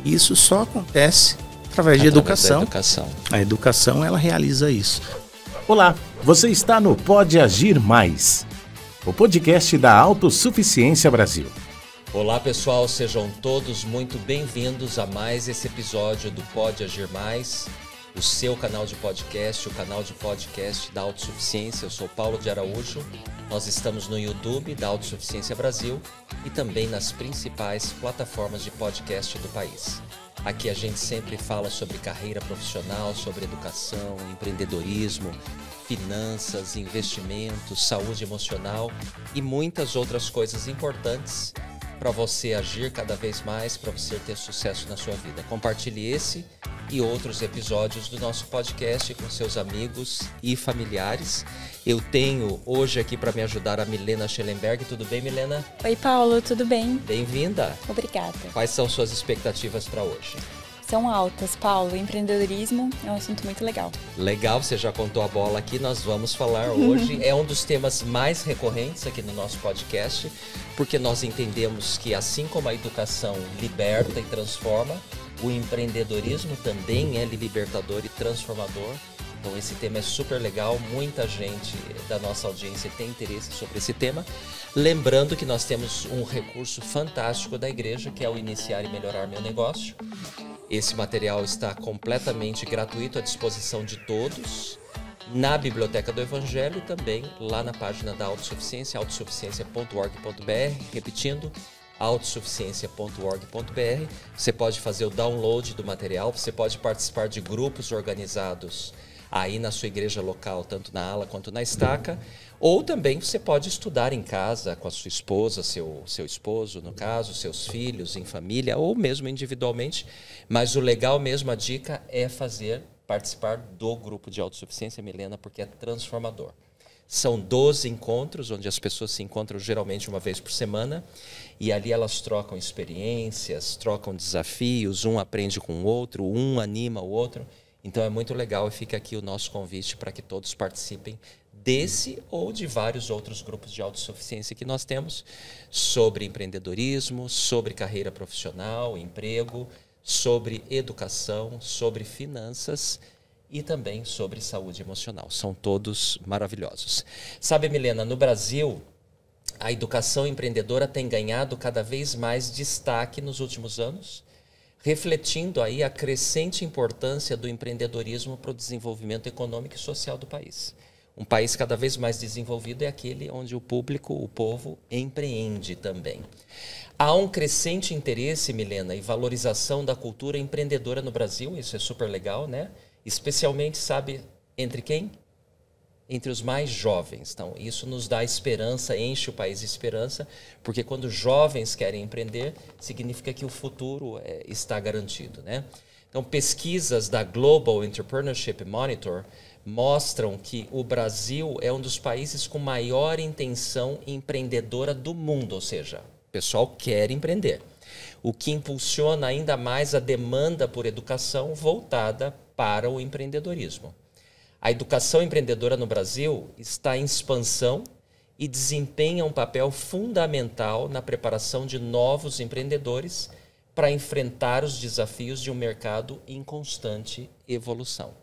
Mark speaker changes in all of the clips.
Speaker 1: E isso só acontece através de educação. A educação, ela realiza isso.
Speaker 2: Olá, você está no Pode Agir Mais, o podcast da Autossuficiência Brasil.
Speaker 3: Olá pessoal, sejam todos muito bem-vindos a mais esse episódio do Pode Agir Mais, o seu canal de podcast, o canal de podcast da Autossuficiência. Eu sou Paulo de Araújo, nós estamos no YouTube da Autossuficiência Brasil e também nas principais plataformas de podcast do país. Aqui a gente sempre fala sobre carreira profissional, sobre educação, empreendedorismo, finanças, investimentos, saúde emocional e muitas outras coisas importantes para você agir cada vez mais, para você ter sucesso na sua vida. Compartilhe esse e outros episódios do nosso podcast com seus amigos e familiares. Eu tenho hoje aqui para me ajudar a Milena Schellenberg. Tudo bem, Milena?
Speaker 4: Oi, Paulo, tudo bem?
Speaker 3: Bem-vinda.
Speaker 4: Obrigada.
Speaker 3: Quais são suas expectativas para hoje?
Speaker 4: São altas, Paulo. Empreendedorismo é um assunto muito legal.
Speaker 3: Legal, você já contou a bola aqui, nós vamos falar hoje. É um dos temas mais recorrentes aqui no nosso podcast, porque nós entendemos que assim como a educação liberta e transforma, o empreendedorismo também é libertador e transformador. Então esse tema é super legal, muita gente da nossa audiência tem interesse sobre esse tema. Lembrando que nós temos um recurso fantástico da igreja, que é o Iniciar e Melhorar Meu Negócio. Esse material está completamente gratuito à disposição de todos na Biblioteca do Evangelho e também lá na página da Autossuficiência, autossuficiência.org.br, repetindo, autossuficiência.org.br. Você pode fazer o download do material, você pode participar de grupos organizados aí na sua igreja local, tanto na ala quanto na estaca, ou também você pode estudar em casa com a sua esposa, seu esposo, no caso, seus filhos, em família, ou mesmo individualmente. Mas o legal mesmo, a dica é participar do grupo de autossuficiência, Milena, porque é transformador. São 12 encontros, onde as pessoas se encontram geralmente uma vez por semana, e ali elas trocam experiências, trocam desafios, um aprende com o outro, um anima o outro. Então é muito legal e fica aqui o nosso convite para que todos participem desse ou de vários outros grupos de autossuficiência que nós temos sobre empreendedorismo, sobre carreira profissional, emprego, sobre educação, sobre finanças e também sobre saúde emocional. São todos maravilhosos. Sabe, Milena, no Brasil, a educação empreendedora tem ganhado cada vez mais destaque nos últimos anos, refletindo aí a crescente importância do empreendedorismo para o desenvolvimento econômico e social do país. Um país cada vez mais desenvolvido é aquele onde o público, o povo, empreende também. Há um crescente interesse, Milena, e valorização da cultura empreendedora no Brasil, isso é super legal, né? Especialmente, sabe, entre quem? Entre os mais jovens. Então, isso nos dá esperança, enche o país de esperança, porque quando jovens querem empreender, significa que o futuro está garantido, né? Então, pesquisas da Global Entrepreneurship Monitor mostram que o Brasil é um dos países com maior intenção empreendedora do mundo, ou seja, o pessoal quer empreender, o que impulsiona ainda mais a demanda por educação voltada para o empreendedorismo. A educação empreendedora no Brasil está em expansão e desempenha um papel fundamental na preparação de novos empreendedores para enfrentar os desafios de um mercado em constante evolução.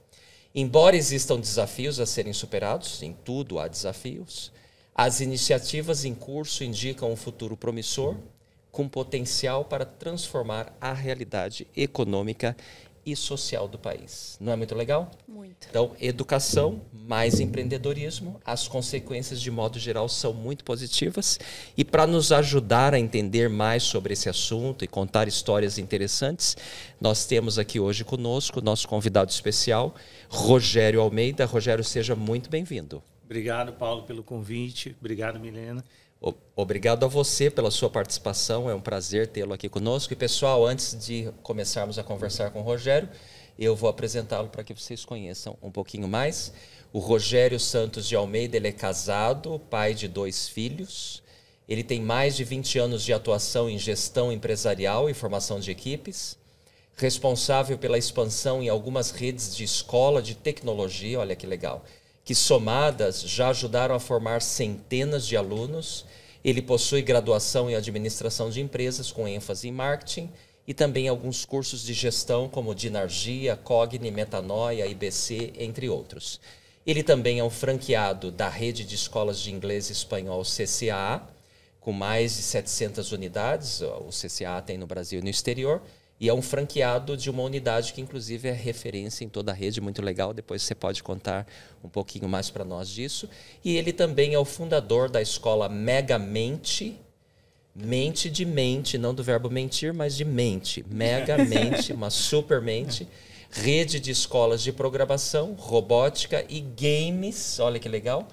Speaker 3: Embora existam desafios a serem superados, em tudo há desafios, as iniciativas em curso indicam um futuro promissor, com potencial para transformar a realidade econômica e social do país. Não é muito legal?
Speaker 4: Muito.
Speaker 3: Então, educação, mais empreendedorismo, as consequências de modo geral são muito positivas. E para nos ajudar a entender mais sobre esse assunto e contar histórias interessantes, nós temos aqui hoje conosco o nosso convidado especial, Rogério Almeida. Rogério, seja muito bem-vindo.
Speaker 1: Obrigado, Paulo, pelo convite. Obrigado, Milena.
Speaker 3: Obrigado a você pela sua participação, é um prazer tê-lo aqui conosco. E pessoal, antes de começarmos a conversar com o Rogério, eu vou apresentá-lo para que vocês conheçam um pouquinho mais. O Rogério Santos de Almeida, ele é casado, pai de 2 filhos. Ele tem mais de 20 anos de atuação em gestão empresarial e formação de equipes. Responsável pela expansão em algumas redes de escola de tecnologia, olha que legal, que somadas já ajudaram a formar centenas de alunos. Ele possui graduação em administração de empresas com ênfase em marketing e também alguns cursos de gestão como Dinargia, Cogni, Metanoia, IBC, entre outros. Ele também é um franqueado da rede de escolas de inglês e espanhol CCAA, com mais de 700 unidades, o CCAA tem no Brasil e no exterior, e é um franqueado de uma unidade que, inclusive, é referência em toda a rede, muito legal. Depois você pode contar um pouquinho mais para nós disso. E ele também é o fundador da escola Megamente, mente de mente, não do verbo mentir, mas de mente. Megamente, uma super mente, rede de escolas de programação, robótica e games, olha que legal,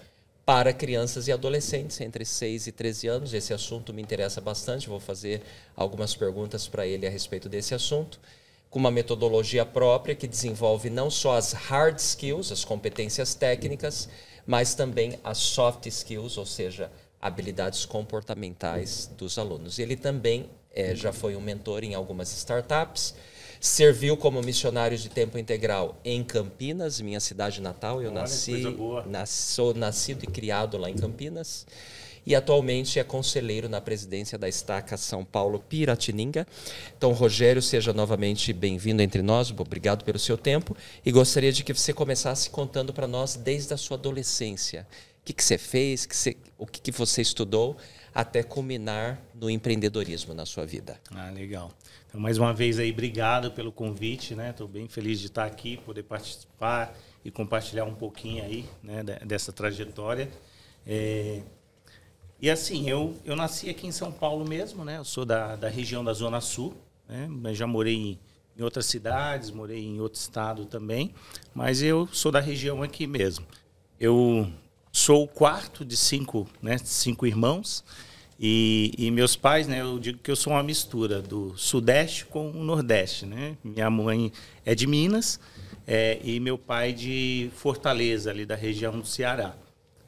Speaker 3: para crianças e adolescentes entre 6 e 13 anos. Esse assunto me interessa bastante, vou fazer algumas perguntas para ele a respeito desse assunto, com uma metodologia própria que desenvolve não só as hard skills, as competências técnicas, mas também as soft skills, ou seja, habilidades comportamentais dos alunos. Ele também já foi um mentor em algumas startups, serviu como missionário de tempo integral em Campinas, minha cidade natal. Eu sou nascido e criado lá em Campinas. E atualmente é conselheiro na presidência da Estaca São Paulo Piratininga. Então, Rogério, seja novamente bem-vindo entre nós. Obrigado pelo seu tempo. E gostaria de que você começasse contando para nós desde a sua adolescência. O que você fez, o que você estudou, até culminar no empreendedorismo na sua vida.
Speaker 1: Ah, legal. Então, mais uma vez aí, obrigado pelo convite, né? Estou bem feliz de estar aqui, poder participar e compartilhar um pouquinho aí, né, dessa trajetória. E assim, eu nasci aqui em São Paulo mesmo, né? Eu sou da região da Zona Sul, né? Mas já morei em outras cidades, morei em outro estado também, mas eu sou da região aqui mesmo. Eu sou o quarto de 5 irmãos. E meus pais, né, eu digo que eu sou uma mistura do Sudeste com o Nordeste, né? Minha mãe é de Minas e meu pai de Fortaleza, ali da região do Ceará.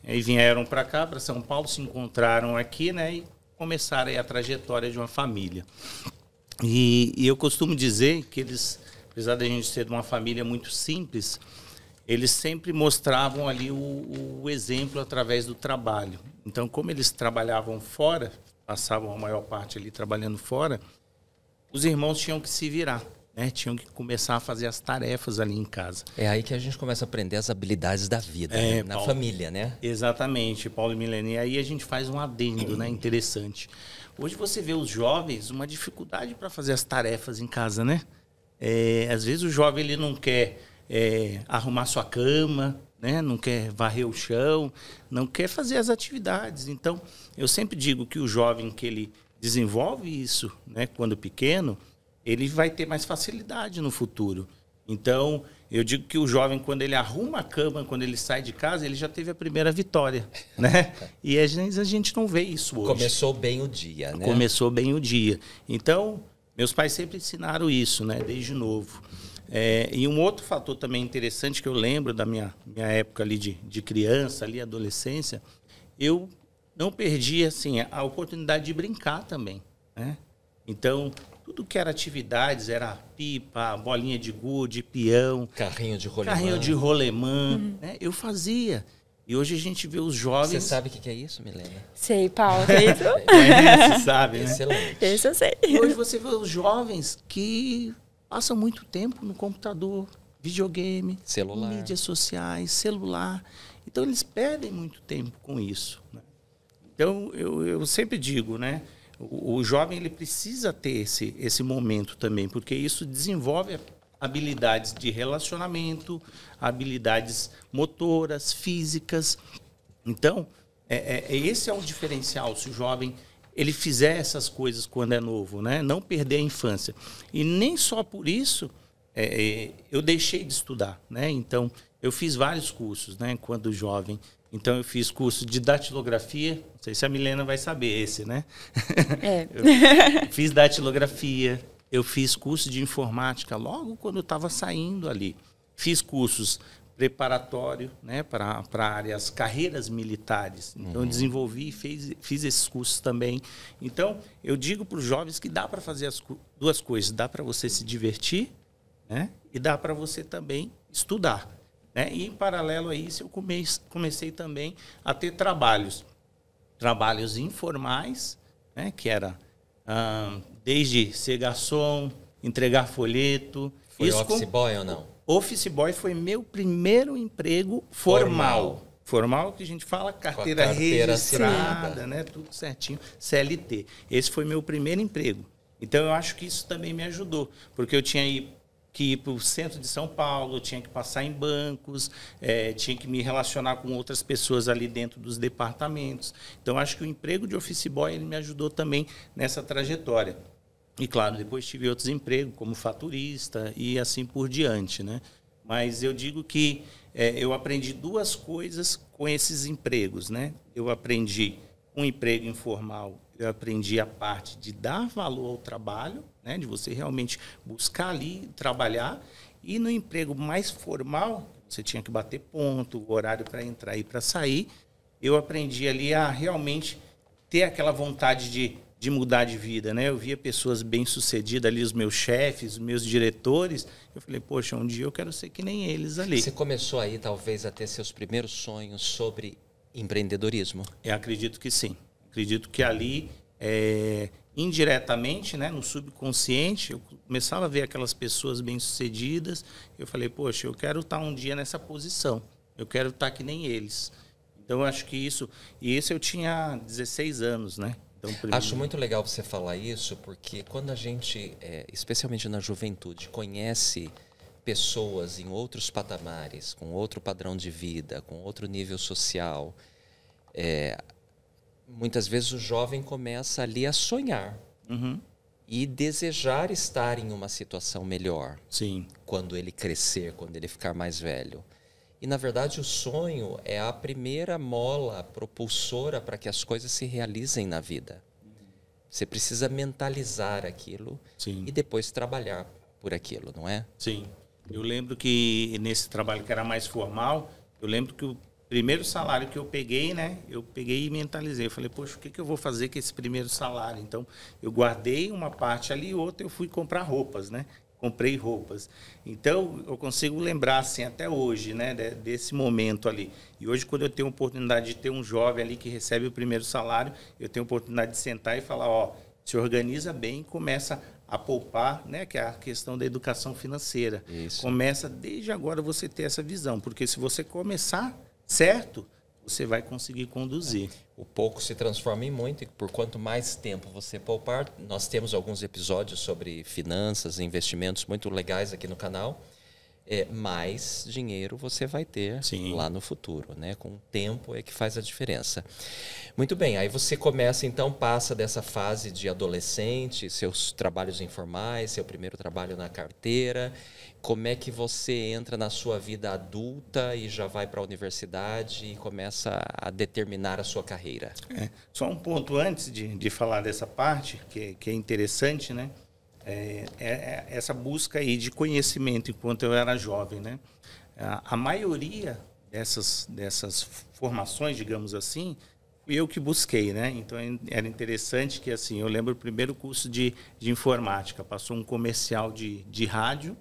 Speaker 1: E vieram para cá, para São Paulo, se encontraram aqui, né, e começaram aí a trajetória de uma família. E eu costumo dizer que eles, apesar de a gente ser de uma família muito simples, eles sempre mostravam ali o exemplo através do trabalho. Então, como eles trabalhavam fora, passavam a maior parte ali trabalhando fora, os irmãos tinham que se virar, né? Tinham que começar a fazer as tarefas ali em casa.
Speaker 3: É aí que a gente começa a aprender as habilidades da vida, né? Na família, né?
Speaker 1: Exatamente, Paulo e Milene. E aí a gente faz um adendo, né? Interessante. Hoje você vê os jovens uma dificuldade para fazer as tarefas em casa, né? Às vezes o jovem ele não quer arrumar sua cama, né? Não quer varrer o chão, não quer fazer as atividades. Então, eu sempre digo que o jovem que ele desenvolve isso, né, quando pequeno, ele vai ter mais facilidade no futuro. Então, eu digo que o jovem, quando ele arruma a cama, quando ele sai de casa, ele já teve a primeira vitória, né? E às vezes a gente não vê isso hoje.
Speaker 3: Começou bem o dia, né?
Speaker 1: Começou bem o dia. Então, meus pais sempre ensinaram isso, né, desde novo. E um outro fator também interessante que eu lembro da minha época ali de criança, ali adolescência, eu não perdi assim, a oportunidade de brincar também, né? Então, tudo que era atividades, era pipa, bolinha de gude, peão,
Speaker 3: carrinho de
Speaker 1: rolemã, né? Eu fazia. E hoje a gente vê os jovens...
Speaker 3: Você sabe o que é isso, Milena?
Speaker 4: Sei, Paulo, é isso?
Speaker 1: Você sabe, né?
Speaker 3: Excelente.
Speaker 4: Isso eu sei.
Speaker 1: E hoje você vê os jovens que passam muito tempo no computador, videogame,
Speaker 3: celular,
Speaker 1: mídias sociais, celular. Então, eles perdem muito tempo com isso, né? Então, eu sempre digo, né? O jovem ele precisa ter esse momento também, porque isso desenvolve habilidades de relacionamento, habilidades motoras, físicas. Então, esse é um diferencial, se o jovem ele fizer essas coisas quando é novo, né? Não perder a infância. E nem só por isso eu deixei de estudar, né? Então, eu fiz vários cursos, né, quando jovem. Então, eu fiz curso de datilografia. Não sei se a Milena vai saber esse, né? Eu fiz datilografia. Eu fiz curso de informática logo quando eu estava saindo ali. Fiz cursos preparatório, né, para áreas, carreiras militares. Então, eu desenvolvi e fiz esses cursos também. Então, eu digo para os jovens que dá para fazer as duas coisas. Dá para você se divertir, né, e dá para você também estudar, né? E, em paralelo a isso, eu comecei também a ter trabalhos informais, né, que era desde ser garçom, entregar folheto.
Speaker 3: Foi office boy ou não?
Speaker 1: Office boy foi meu primeiro emprego formal. Formal que a gente fala carteira registrada, né? Tudo certinho, CLT. Esse foi meu primeiro emprego. Então, eu acho que isso também me ajudou, porque eu tinha que ir para o centro de São Paulo, eu tinha que passar em bancos, tinha que me relacionar com outras pessoas ali dentro dos departamentos. Então, acho que o emprego de office boy ele me ajudou também nessa trajetória. E, claro, depois tive outros empregos, como faturista e assim por diante, né? Mas eu digo que eu aprendi duas coisas com esses empregos, né? Eu aprendi um emprego informal, eu aprendi a parte de dar valor ao trabalho, né? De você realmente buscar ali, trabalhar. E no emprego mais formal, você tinha que bater ponto, o horário para entrar e para sair. Eu aprendi ali a realmente ter aquela vontade de mudar de vida, né? Eu via pessoas bem-sucedidas ali, os meus chefes, os meus diretores. Eu falei, poxa, um dia eu quero ser que nem eles ali.
Speaker 3: Você começou aí, talvez, a ter seus primeiros sonhos sobre empreendedorismo?
Speaker 1: Eu acredito que sim. Acredito que ali, indiretamente, né, no subconsciente, eu começava a ver aquelas pessoas bem-sucedidas. Eu falei, poxa, eu quero estar um dia nessa posição. Eu quero estar que nem eles. Então, eu acho que isso... E esse eu tinha 16 anos, né? Então,
Speaker 3: acho muito legal você falar isso, porque quando a gente, especialmente na juventude, conhece pessoas em outros patamares, com outro padrão de vida, com outro nível social, muitas vezes o jovem começa ali a sonhar e desejar estar em uma situação melhor.
Speaker 1: Sim.
Speaker 3: Quando ele crescer, quando ele ficar mais velho. E, na verdade, o sonho é a primeira mola propulsora para que as coisas se realizem na vida. Você precisa mentalizar aquilo e depois trabalhar por aquilo, não é?
Speaker 1: Sim. Eu lembro que nesse trabalho que era mais formal, eu lembro que o primeiro salário que eu peguei, né? Eu peguei e mentalizei. Eu falei, poxa, o que eu vou fazer com esse primeiro salário? Então, eu guardei uma parte ali e outra eu fui comprar roupas, né? Comprei roupas. Então, eu consigo lembrar, assim, até hoje, né, desse momento ali. E hoje, quando eu tenho a oportunidade de ter um jovem ali que recebe o primeiro salário, eu tenho a oportunidade de sentar e falar, ó, se organiza bem, começa a poupar, né, que é a questão da educação financeira.
Speaker 3: Isso.
Speaker 1: Começa desde agora você ter essa visão, porque se você começar certo, você vai conseguir conduzir.
Speaker 3: O pouco se transforma em muito, e por quanto mais tempo você poupar, nós temos alguns episódios sobre finanças e investimentos muito legais aqui no canal, mais dinheiro você vai ter lá no futuro, né? Com o tempo é que faz a diferença. Muito bem, aí você começa, então, passa dessa fase de adolescente, seus trabalhos informais, seu primeiro trabalho na carteira. Como é que você entra na sua vida adulta e já vai para a universidade e começa a determinar a sua carreira?
Speaker 1: Só um ponto antes de falar dessa parte, que é interessante, né? Essa busca aí de conhecimento enquanto eu era jovem, né? A maioria dessas formações, digamos assim, fui eu que busquei, né? Então era interessante que, assim, eu lembro o primeiro curso de informática, passou um comercial de rádio,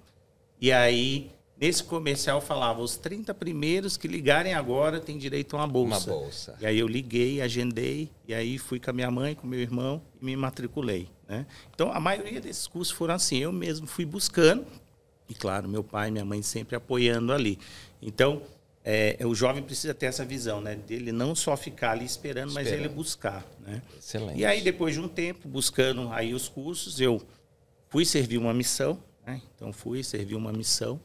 Speaker 1: e aí nesse comercial falava, os 30 primeiros que ligarem agora têm direito a uma bolsa.
Speaker 3: Uma bolsa.
Speaker 1: E aí eu liguei, agendei, e aí fui com a minha mãe, com meu irmão e me matriculei, né? Então, a maioria desses cursos foram assim, eu mesmo fui buscando, e claro, meu pai e minha mãe sempre apoiando ali. Então, o jovem precisa ter essa visão, né? Dele não só ficar ali esperando, mas ele buscar, né?
Speaker 3: Excelente.
Speaker 1: E aí, depois de um tempo, buscando aí os cursos, eu fui servir uma missão, né? Então, fui servir uma missão.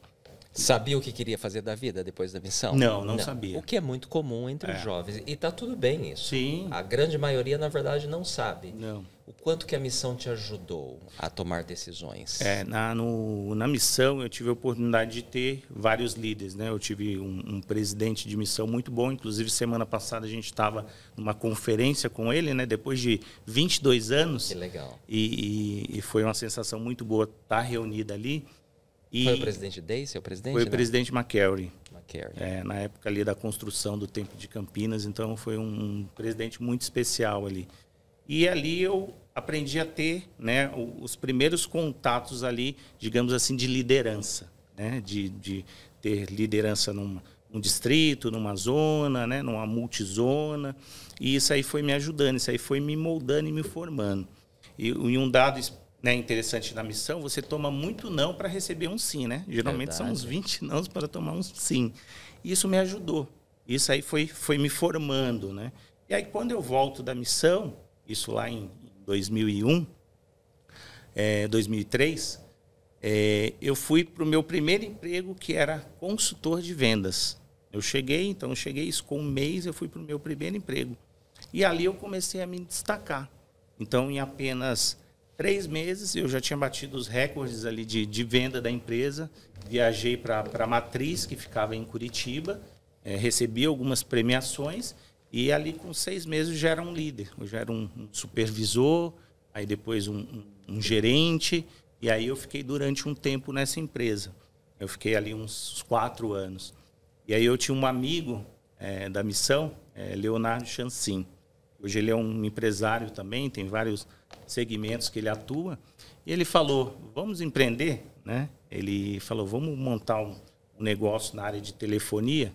Speaker 3: Sabia o que queria fazer da vida depois da missão?
Speaker 1: Não sabia.
Speaker 3: O que é muito comum entre os jovens. E está tudo bem isso.
Speaker 1: Sim.
Speaker 3: A grande maioria, na verdade, não sabe.
Speaker 1: Não.
Speaker 3: O quanto que a missão te ajudou a tomar decisões?
Speaker 1: Na missão, eu tive a oportunidade de ter vários líderes, né? Eu tive um presidente de missão muito bom. Inclusive, semana passada, a gente estava numa conferência com ele, né? Depois de 22 anos.
Speaker 3: Que legal.
Speaker 1: E foi uma sensação muito boa estar reunida ali.
Speaker 3: Foi o presidente Day, seu presidente?
Speaker 1: Foi o presidente McCary.
Speaker 3: McCary.
Speaker 1: Na época ali da construção do Templo de Campinas, então foi um presidente muito especial ali. E ali eu aprendi a ter, né, os primeiros contatos ali, digamos assim, de liderança, né, de ter liderança num distrito, numa zona, né, numa multizona. E isso aí foi me ajudando, isso aí foi me moldando e me formando. E um dado, né, interessante na missão, você toma muito não para receber um sim, né? Geralmente são uns 20 não para tomar um sim. E isso me ajudou. Isso aí foi me formando, né? E aí, quando eu volto da missão, isso lá em 2001, 2003, eu fui para o meu primeiro emprego, que era consultor de vendas. Eu cheguei isso com um mês, eu fui para o meu primeiro emprego. E ali eu comecei a me destacar. Então, em apenas 3 meses, eu já tinha batido os recordes ali de venda da empresa. Viajei para a matriz, que ficava em Curitiba, recebi algumas premiações e ali com 6 meses eu já era um líder. Eu já era um supervisor, aí depois um gerente, e aí eu fiquei durante um tempo nessa empresa. Eu fiquei ali uns 4 anos. E aí eu tinha um amigo da missão, Leonardo Chancin. Hoje ele é um empresário também, tem vários segmentos que ele atua. E ele falou, vamos empreender, né? Ele falou, vamos montar um negócio na área de telefonia.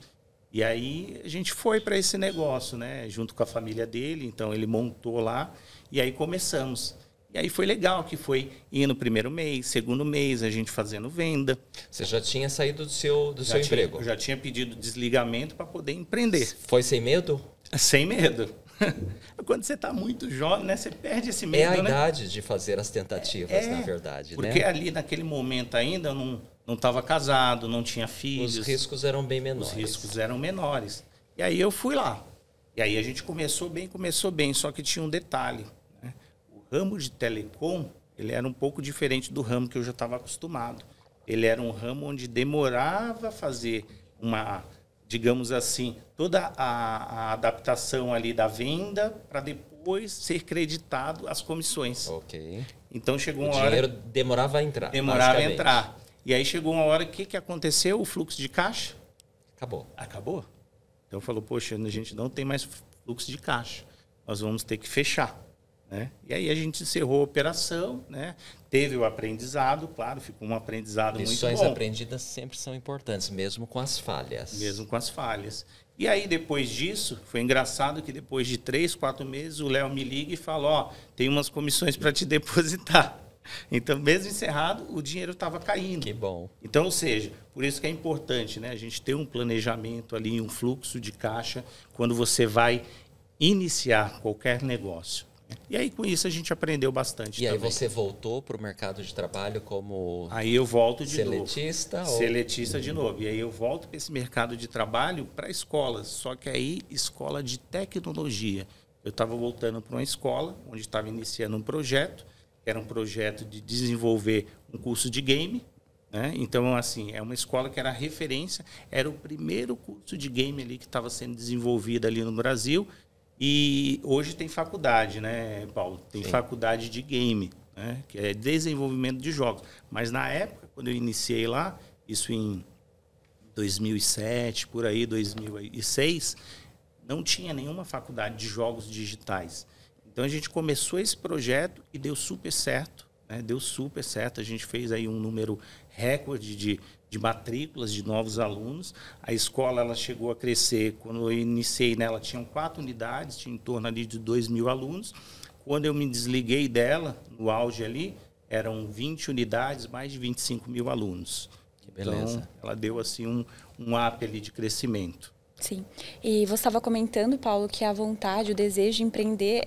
Speaker 1: E aí a gente foi para esse negócio, né? Junto com a família dele. Então ele montou lá e aí começamos. E aí foi legal, que foi indo primeiro mês, segundo mês, a gente fazendo venda.
Speaker 3: Você já tinha saído do seu emprego?
Speaker 1: Eu já tinha pedido desligamento para poder empreender.
Speaker 3: Foi sem medo?
Speaker 1: Sem medo. Quando você está muito jovem, né, você perde esse medo,
Speaker 3: né? É a
Speaker 1: né?
Speaker 3: idade de fazer as tentativas, na verdade.
Speaker 1: Porque
Speaker 3: né?
Speaker 1: ali, naquele momento ainda, eu não estava casado, não tinha filhos.
Speaker 3: Os riscos eram bem menores.
Speaker 1: Os riscos eram menores. E aí eu fui lá. E aí a gente começou bem, só que tinha um detalhe. Né? O ramo de telecom, ele era um pouco diferente do ramo que eu já estava acostumado. Ele era um ramo onde demorava a fazer digamos assim, toda a adaptação ali da venda para depois ser creditado as comissões.
Speaker 3: Ok.
Speaker 1: Então chegou uma
Speaker 3: hora... O dinheiro demorava a entrar.
Speaker 1: Demorava a entrar. E aí chegou uma hora, o que aconteceu? O fluxo de caixa? Acabou. Então falou, poxa, a gente não tem mais fluxo de caixa. Nós vamos ter que fechar. Né? E aí a gente encerrou a operação, né? Teve o aprendizado, claro, ficou um aprendizado muito bom.
Speaker 3: Lições aprendidas sempre são importantes, mesmo com as falhas.
Speaker 1: Mesmo com as falhas. E aí, depois disso, foi engraçado que depois de 3, 4 meses, o Léo me liga e fala, tem umas comissões para te depositar. Então, mesmo encerrado, o dinheiro estava caindo.
Speaker 3: Que bom.
Speaker 1: Então, ou seja, por isso que é importante, né? A gente ter um planejamento ali, um fluxo de caixa, quando você vai iniciar qualquer negócio. E aí, com isso, a gente aprendeu bastante.
Speaker 3: E
Speaker 1: também.
Speaker 3: aí você voltou para o mercado de trabalho como
Speaker 1: aí eu volto de
Speaker 3: seletista?
Speaker 1: Novo. Seletista de novo. E aí eu volto para esse mercado de trabalho para escolas. Só que aí, escola de tecnologia. Eu estava voltando para uma escola, onde estava iniciando um projeto, que era um projeto de desenvolver um curso de game. Né? Então, assim, é uma escola que era referência. Era o primeiro curso de game ali que estava sendo desenvolvido ali no Brasil. E hoje tem faculdade, né, Paulo? Tem faculdade de game, né? Que é desenvolvimento de jogos. Mas na época, quando eu iniciei lá, isso em 2007, por aí, 2006, não tinha nenhuma faculdade de jogos digitais. Então a gente começou esse projeto e deu super certo, né? Deu super certo. A gente fez aí um número recorde de matrículas de novos alunos. A escola ela chegou a crescer. Quando eu iniciei nela, tinham 4 unidades, tinha em torno ali de 2.000 alunos. Quando eu me desliguei dela, no auge ali, eram 20 unidades, mais de 25.000 alunos.
Speaker 3: Que beleza.
Speaker 1: Então, ela deu assim um up ali de crescimento.
Speaker 4: Sim. E você estava comentando, Paulo, que a vontade, o desejo de empreender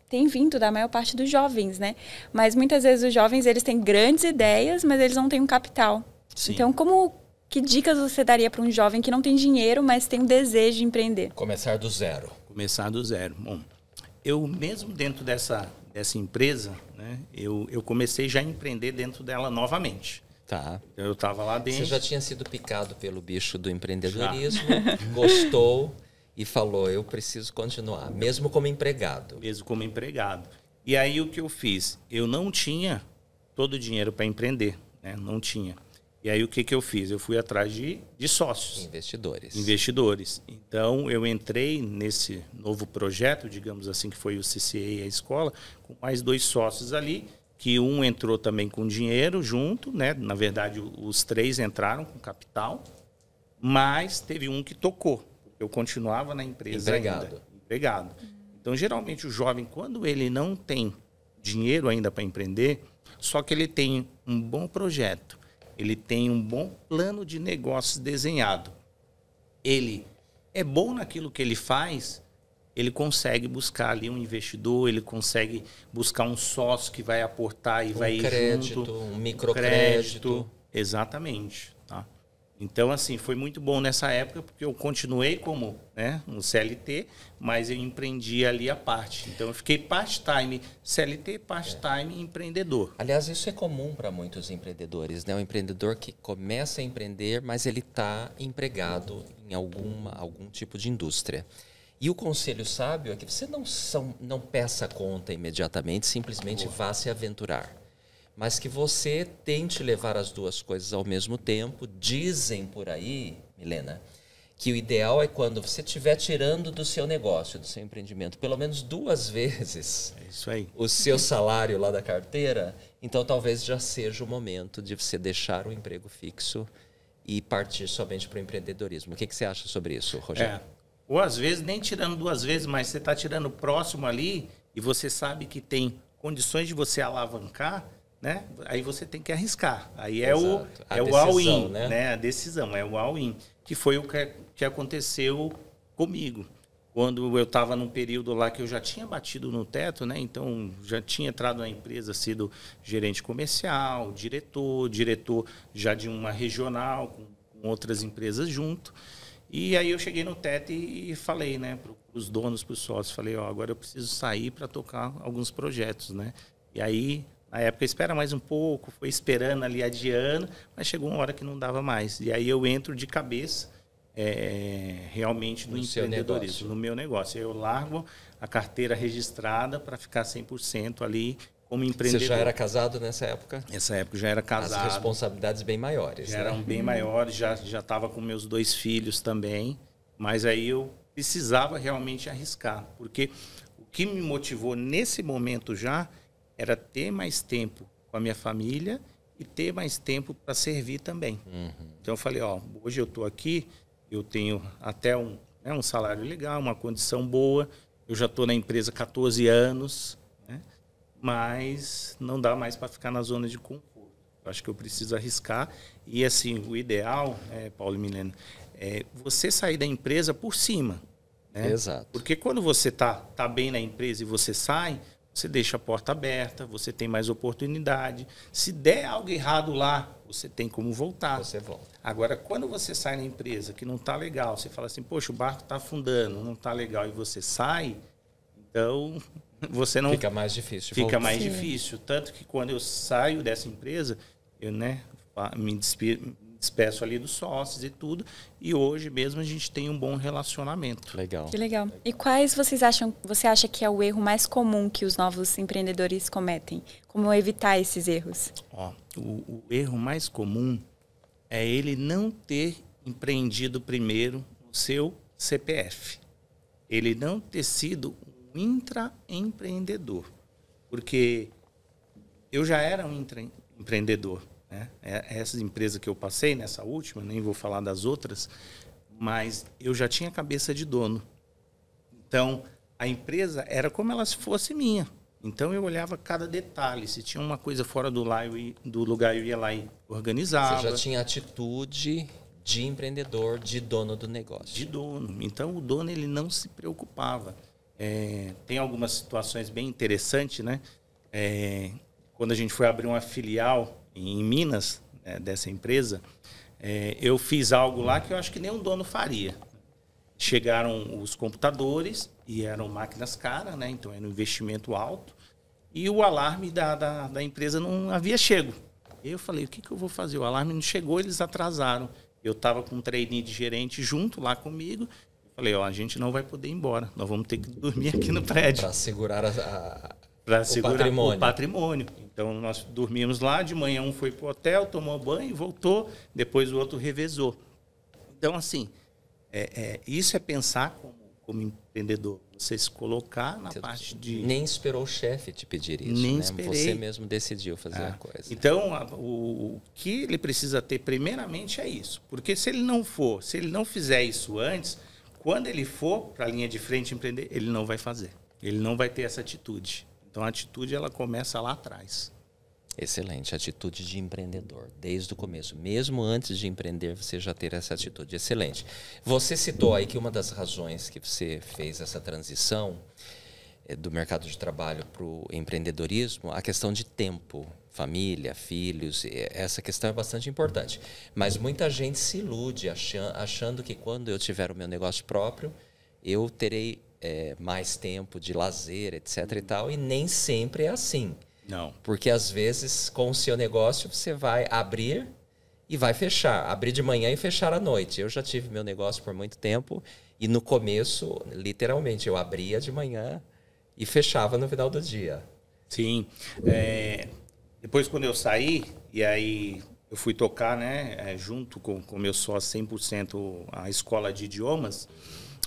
Speaker 4: tem vindo da maior parte dos jovens, né? Mas muitas vezes os jovens eles têm grandes ideias, mas eles não têm um capital. Sim. Então, que dicas você daria para um jovem que não tem dinheiro, mas tem o desejo de empreender?
Speaker 3: Começar do zero.
Speaker 1: Começar do zero. Bom, eu mesmo dentro dessa empresa, né, eu comecei já a empreender dentro dela novamente.
Speaker 3: Tá.
Speaker 1: Eu estava lá dentro.
Speaker 3: Você já tinha sido picado pelo bicho do empreendedorismo, gostou e falou, eu preciso continuar, mesmo como empregado.
Speaker 1: Mesmo como empregado. E aí o que eu fiz? Eu não tinha todo o dinheiro para empreender, né? Não tinha. E aí o que eu fiz? Eu fui atrás de sócios. Investidores. Então eu entrei nesse novo projeto, digamos assim, que foi o CCA e a escola, com mais 2 sócios ali, que um entrou também com dinheiro junto, né? Na verdade, os 3 entraram com capital, mas teve um que tocou. Eu continuava na empresa empregado. Então, geralmente, o jovem, quando ele não tem dinheiro ainda para empreender, só que ele tem um bom projeto, ele tem um bom plano de negócios desenhado. Ele é bom naquilo que ele faz, ele consegue buscar ali um investidor, ele consegue buscar um sócio que vai aportar e vai ir junto.
Speaker 3: Um microcrédito.
Speaker 1: Exatamente. Tá? Então, assim, foi muito bom nessa época, porque eu continuei como um CLT, mas eu empreendi ali a parte. Então, eu fiquei part-time CLT, part-time empreendedor.
Speaker 3: Aliás, isso é comum para muitos empreendedores, né? O empreendedor que começa a empreender, mas ele está empregado em algum tipo de indústria. E o conselho sábio é que você não peça conta imediatamente, simplesmente vá se aventurar. Mas que você tente levar as duas coisas ao mesmo tempo. Dizem por aí, Milena, que o ideal é quando você estiver tirando do seu negócio, do seu empreendimento, pelo menos 2 vezes
Speaker 1: isso aí.
Speaker 3: O seu salário lá da carteira, então talvez já seja o momento de você deixar o emprego fixo e partir somente para o empreendedorismo. O que você acha sobre isso, Rogério?
Speaker 1: Ou às vezes nem tirando 2 vezes, mas você está tirando próximo ali e você sabe que tem condições de você alavancar, né? Aí você tem que arriscar. Aí é o all-in, né? A decisão, é o all-in. Que foi o que aconteceu comigo. Quando eu estava num período lá que eu já tinha batido no teto, né? Então já tinha entrado na empresa, sido gerente comercial, diretor já de uma regional, com outras empresas junto. E aí eu cheguei no teto e falei, né, para os donos, para os sócios, falei, agora eu preciso sair para tocar alguns projetos, né? E aí, na época, espera mais um pouco, foi esperando ali, adiando, mas chegou uma hora que não dava mais. E aí eu entro de cabeça realmente no empreendedorismo, no meu negócio. Eu largo a carteira registrada para ficar 100% ali como empreendedor.
Speaker 3: Você já era casado nessa época?
Speaker 1: Nessa época eu já era casado.
Speaker 3: As responsabilidades bem maiores.
Speaker 1: Já eram bem maiores, já estava com meus 2 filhos também, mas aí eu precisava realmente arriscar, porque o que me motivou nesse momento já era ter mais tempo com a minha família e ter mais tempo para servir também. Então eu falei, hoje eu estou aqui, eu tenho até um salário legal, uma condição boa, eu já estou na empresa há 14 anos, mas não dá mais para ficar na zona de conforto. Eu acho que eu preciso arriscar. E, assim, o ideal, Paulo e Milena, é você sair da empresa por cima. Né?
Speaker 3: Exato.
Speaker 1: Porque quando você tá bem na empresa e você sai, você deixa a porta aberta, você tem mais oportunidade. Se der algo errado lá, você tem como voltar.
Speaker 3: Você volta.
Speaker 1: Agora, quando você sai na empresa que não está legal, você fala assim, poxa, o barco está afundando, não está legal, e você sai, então... Você não
Speaker 3: fica mais difícil.
Speaker 1: Fica mais difícil. Tanto que quando eu saio dessa empresa, eu me despeço ali dos sócios e tudo. E hoje mesmo a gente tem um bom relacionamento.
Speaker 3: Legal.
Speaker 4: Que legal. E quais você acha que é o erro mais comum que os novos empreendedores cometem? Como evitar esses erros?
Speaker 1: O erro mais comum é ele não ter empreendido primeiro o seu CPF. Ele não ter sido intraempreendedor, porque eu já era um empreendedor, né? Essa empresa que eu passei, nessa última, nem vou falar das outras, mas eu já tinha cabeça de dono. Então, a empresa era como ela se fosse minha. Então, eu olhava cada detalhe. Se tinha uma coisa fora do lugar, eu ia lá e organizava.
Speaker 3: Você já tinha atitude de empreendedor, de dono do negócio.
Speaker 1: De dono. Então, o dono ele não se preocupava. Tem algumas situações bem interessantes, né? Quando a gente foi abrir uma filial em Minas, dessa empresa, eu fiz algo lá que eu acho que nenhum dono faria. Chegaram os computadores e eram máquinas caras, né? Então era um investimento alto e o alarme da empresa não havia chego. Eu falei, o que eu vou fazer? O alarme não chegou, eles atrasaram. Eu estava com um trainee de gerente junto lá comigo. Falei, a gente não vai poder ir embora. Nós vamos ter que dormir aqui no prédio.
Speaker 3: Para segurar
Speaker 1: o patrimônio. Então, nós dormimos lá. De manhã, um foi para o hotel, tomou banho, voltou. Depois, o outro revezou. Então, assim, isso é pensar como empreendedor. Você se colocar na parte de...
Speaker 3: Nem esperou o chefe te pedir isso.
Speaker 1: Nem
Speaker 3: né?
Speaker 1: esperei.
Speaker 3: Você mesmo decidiu fazer a coisa.
Speaker 1: Então, o que ele precisa ter, primeiramente, é isso. Porque se ele não fizer isso antes... Quando ele for para a linha de frente empreender, ele não vai fazer. Ele não vai ter essa atitude. Então, a atitude ela começa lá atrás.
Speaker 3: Excelente, atitude de empreendedor, desde o começo. Mesmo antes de empreender, você já ter essa atitude. Excelente. Você citou aí que uma das razões que você fez essa transição do mercado de trabalho para o empreendedorismo, a questão de tempo, família, filhos, essa questão é bastante importante. Mas muita gente se ilude achando que quando eu tiver o meu negócio próprio, eu terei mais tempo de lazer, etc. e tal, e nem sempre é assim.
Speaker 1: Não.
Speaker 3: Porque, às vezes, com o seu negócio, você vai abrir e vai fechar. Abrir de manhã e fechar à noite. Eu já tive meu negócio por muito tempo e, no começo, literalmente, eu abria de manhã e fechava no final do dia.
Speaker 1: Sim. Depois, quando eu saí, e aí eu fui tocar, né, junto com o meu sócio 100% a escola de idiomas,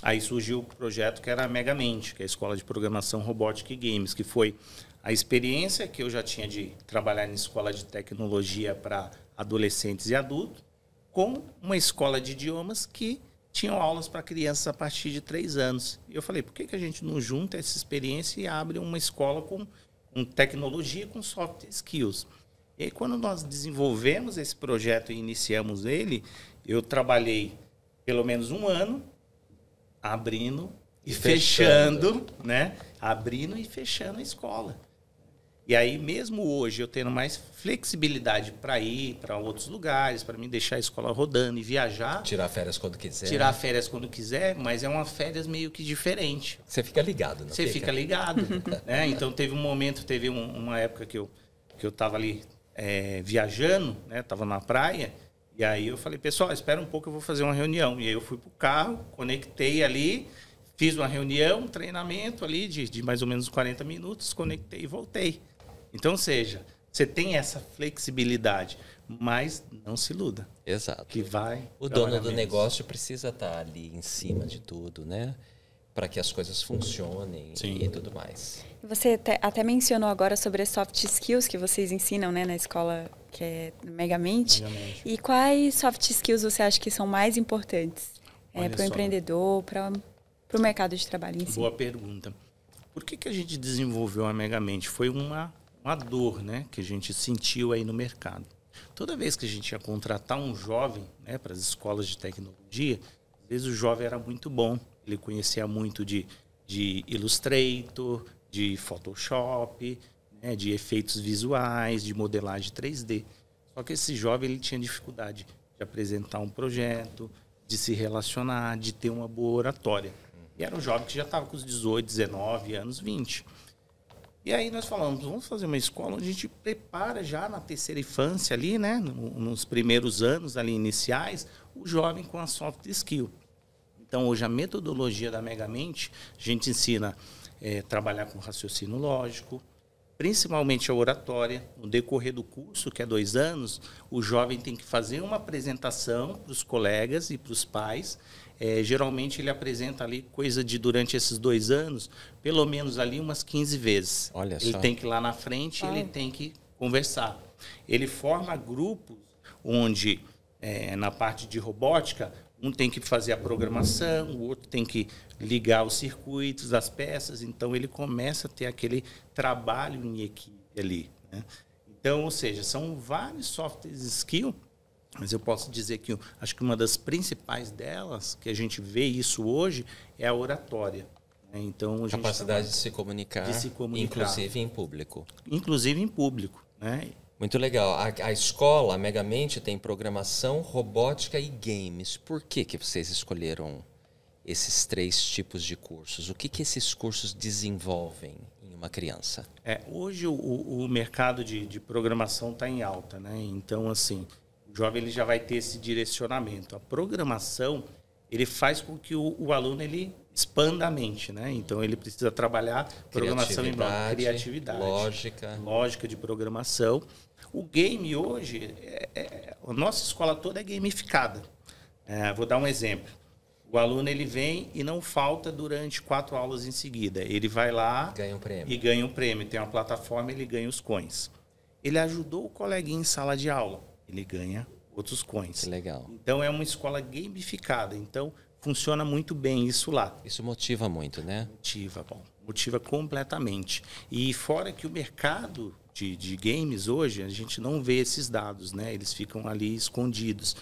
Speaker 1: aí surgiu o projeto que era a Megamente, que é a Escola de Programação, Robótica e Games, que foi a experiência que eu já tinha de trabalhar em escola de tecnologia para adolescentes e adultos, com uma escola de idiomas que tinham aulas para crianças a partir de 3 anos. E eu falei, por que a gente não junta essa experiência e abre uma escola com tecnologia, com soft skills? E aí, quando nós desenvolvemos esse projeto e iniciamos ele, eu trabalhei pelo menos 1 ano abrindo e fechando, né? Abrindo e fechando a escola. E aí, mesmo hoje, eu tendo mais flexibilidade para ir para outros lugares, para me deixar a escola rodando e viajar.
Speaker 3: Tirar férias quando quiser.
Speaker 1: Tirar férias quando quiser, mas é uma férias meio que diferente.
Speaker 3: Você fica ligado, não
Speaker 1: Você fica ligado. Né? Então, teve um momento, uma época que eu estava ali viajando, né? Estava na praia, e aí eu falei, pessoal, espera um pouco, eu vou fazer uma reunião. E aí eu fui para o carro, conectei ali, fiz uma reunião, um treinamento ali de mais ou menos 40 minutos, conectei e voltei. Então, ou seja, você tem essa flexibilidade, mas não se iluda.
Speaker 3: Exato.
Speaker 1: Que vai.
Speaker 3: O dono do negócio precisa estar ali em cima de tudo, né? Para que as coisas funcionem. Sim. E tudo mais.
Speaker 4: Você até mencionou agora sobre as soft skills que vocês ensinam, né, na escola que é Megamente. E quais soft skills você acha que são mais importantes para o empreendedor, para o mercado de trabalho em si?
Speaker 1: Boa pergunta. Por que a gente desenvolveu a Megamente? Foi uma dor, né, que a gente sentiu aí no mercado. Toda vez que a gente ia contratar um jovem, né, para as escolas de tecnologia, às vezes o jovem era muito bom. Ele conhecia muito de Illustrator, de Photoshop, né, de efeitos visuais, de modelagem 3D. Só que esse jovem ele tinha dificuldade de apresentar um projeto, de se relacionar, de ter uma boa oratória. E era um jovem que já estava com os 18, 19 anos, 20. E aí nós falamos, vamos fazer uma escola onde a gente prepara já na terceira infância ali, né, nos primeiros anos ali iniciais, o jovem com a soft skill. Então, hoje, a metodologia da Megamente, a gente ensina a trabalhar com raciocínio lógico, principalmente a oratória. No decorrer do curso, que é 2 anos, o jovem tem que fazer uma apresentação para os colegas e para os pais. Geralmente, ele apresenta ali coisa de, durante esses 2 anos, pelo menos ali umas 15 vezes.
Speaker 3: Olha
Speaker 1: ele
Speaker 3: só.
Speaker 1: tem que ir lá na frente, ele tem que conversar. Ele forma grupos onde, na parte de robótica, um tem que fazer a programação, o outro tem que ligar os circuitos, as peças. Então, ele começa a ter aquele trabalho em equipe ali, né? Então, ou seja, são vários soft skills, mas eu posso dizer que acho que uma das principais delas, que a gente vê isso hoje, é a oratória. Né? Então, a
Speaker 3: capacidade de se comunicar, inclusive em público.
Speaker 1: Inclusive em público, né?
Speaker 3: Muito legal. A escola, a Megamente, tem programação, robótica e games. Por que vocês escolheram esses 3 tipos de cursos? O que esses cursos desenvolvem em uma criança?
Speaker 1: Hoje o mercado de programação está em alta, né? Então, assim, o jovem ele já vai ter esse direcionamento. A programação ele faz com que o aluno ele expanda a mente, né? Então, ele precisa trabalhar programação em criatividade, lógica de programação. O game hoje, a nossa escola toda é gamificada. Vou dar um exemplo. O aluno ele vem e não falta durante 4 aulas em seguida. Ele vai lá e ganha um prêmio. Tem uma plataforma, ele ganha os coins. Ele ajudou o coleguinha em sala de aula, ele ganha outros coins.
Speaker 3: Que legal.
Speaker 1: Então, é uma escola gamificada. Então, funciona muito bem isso lá.
Speaker 3: Isso motiva muito, né?
Speaker 1: Motiva, bom, motiva completamente. E fora que o mercado de games hoje, a gente não vê esses dados, né? Eles ficam ali escondidos.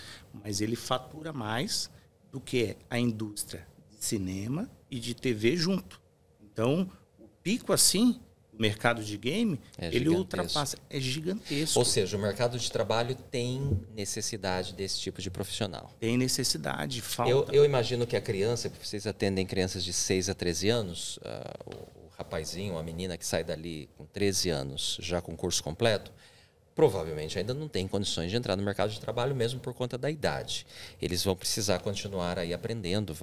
Speaker 1: Mas ele fatura mais do que a indústria de cinema e de TV junto. Então, o pico assim, o mercado de game, ele ultrapassa. É gigantesco.
Speaker 3: Ou seja, o mercado de trabalho tem necessidade desse tipo de profissional.
Speaker 1: Tem necessidade, falta.
Speaker 3: Eu imagino que a criança, vocês atendem crianças de 6 a 13 anos, o rapazinho, a menina que sai dali com 13 anos, já com curso completo, provavelmente ainda não tem condições de entrar no mercado de trabalho mesmo por conta da idade. Eles vão precisar continuar aí aprendendo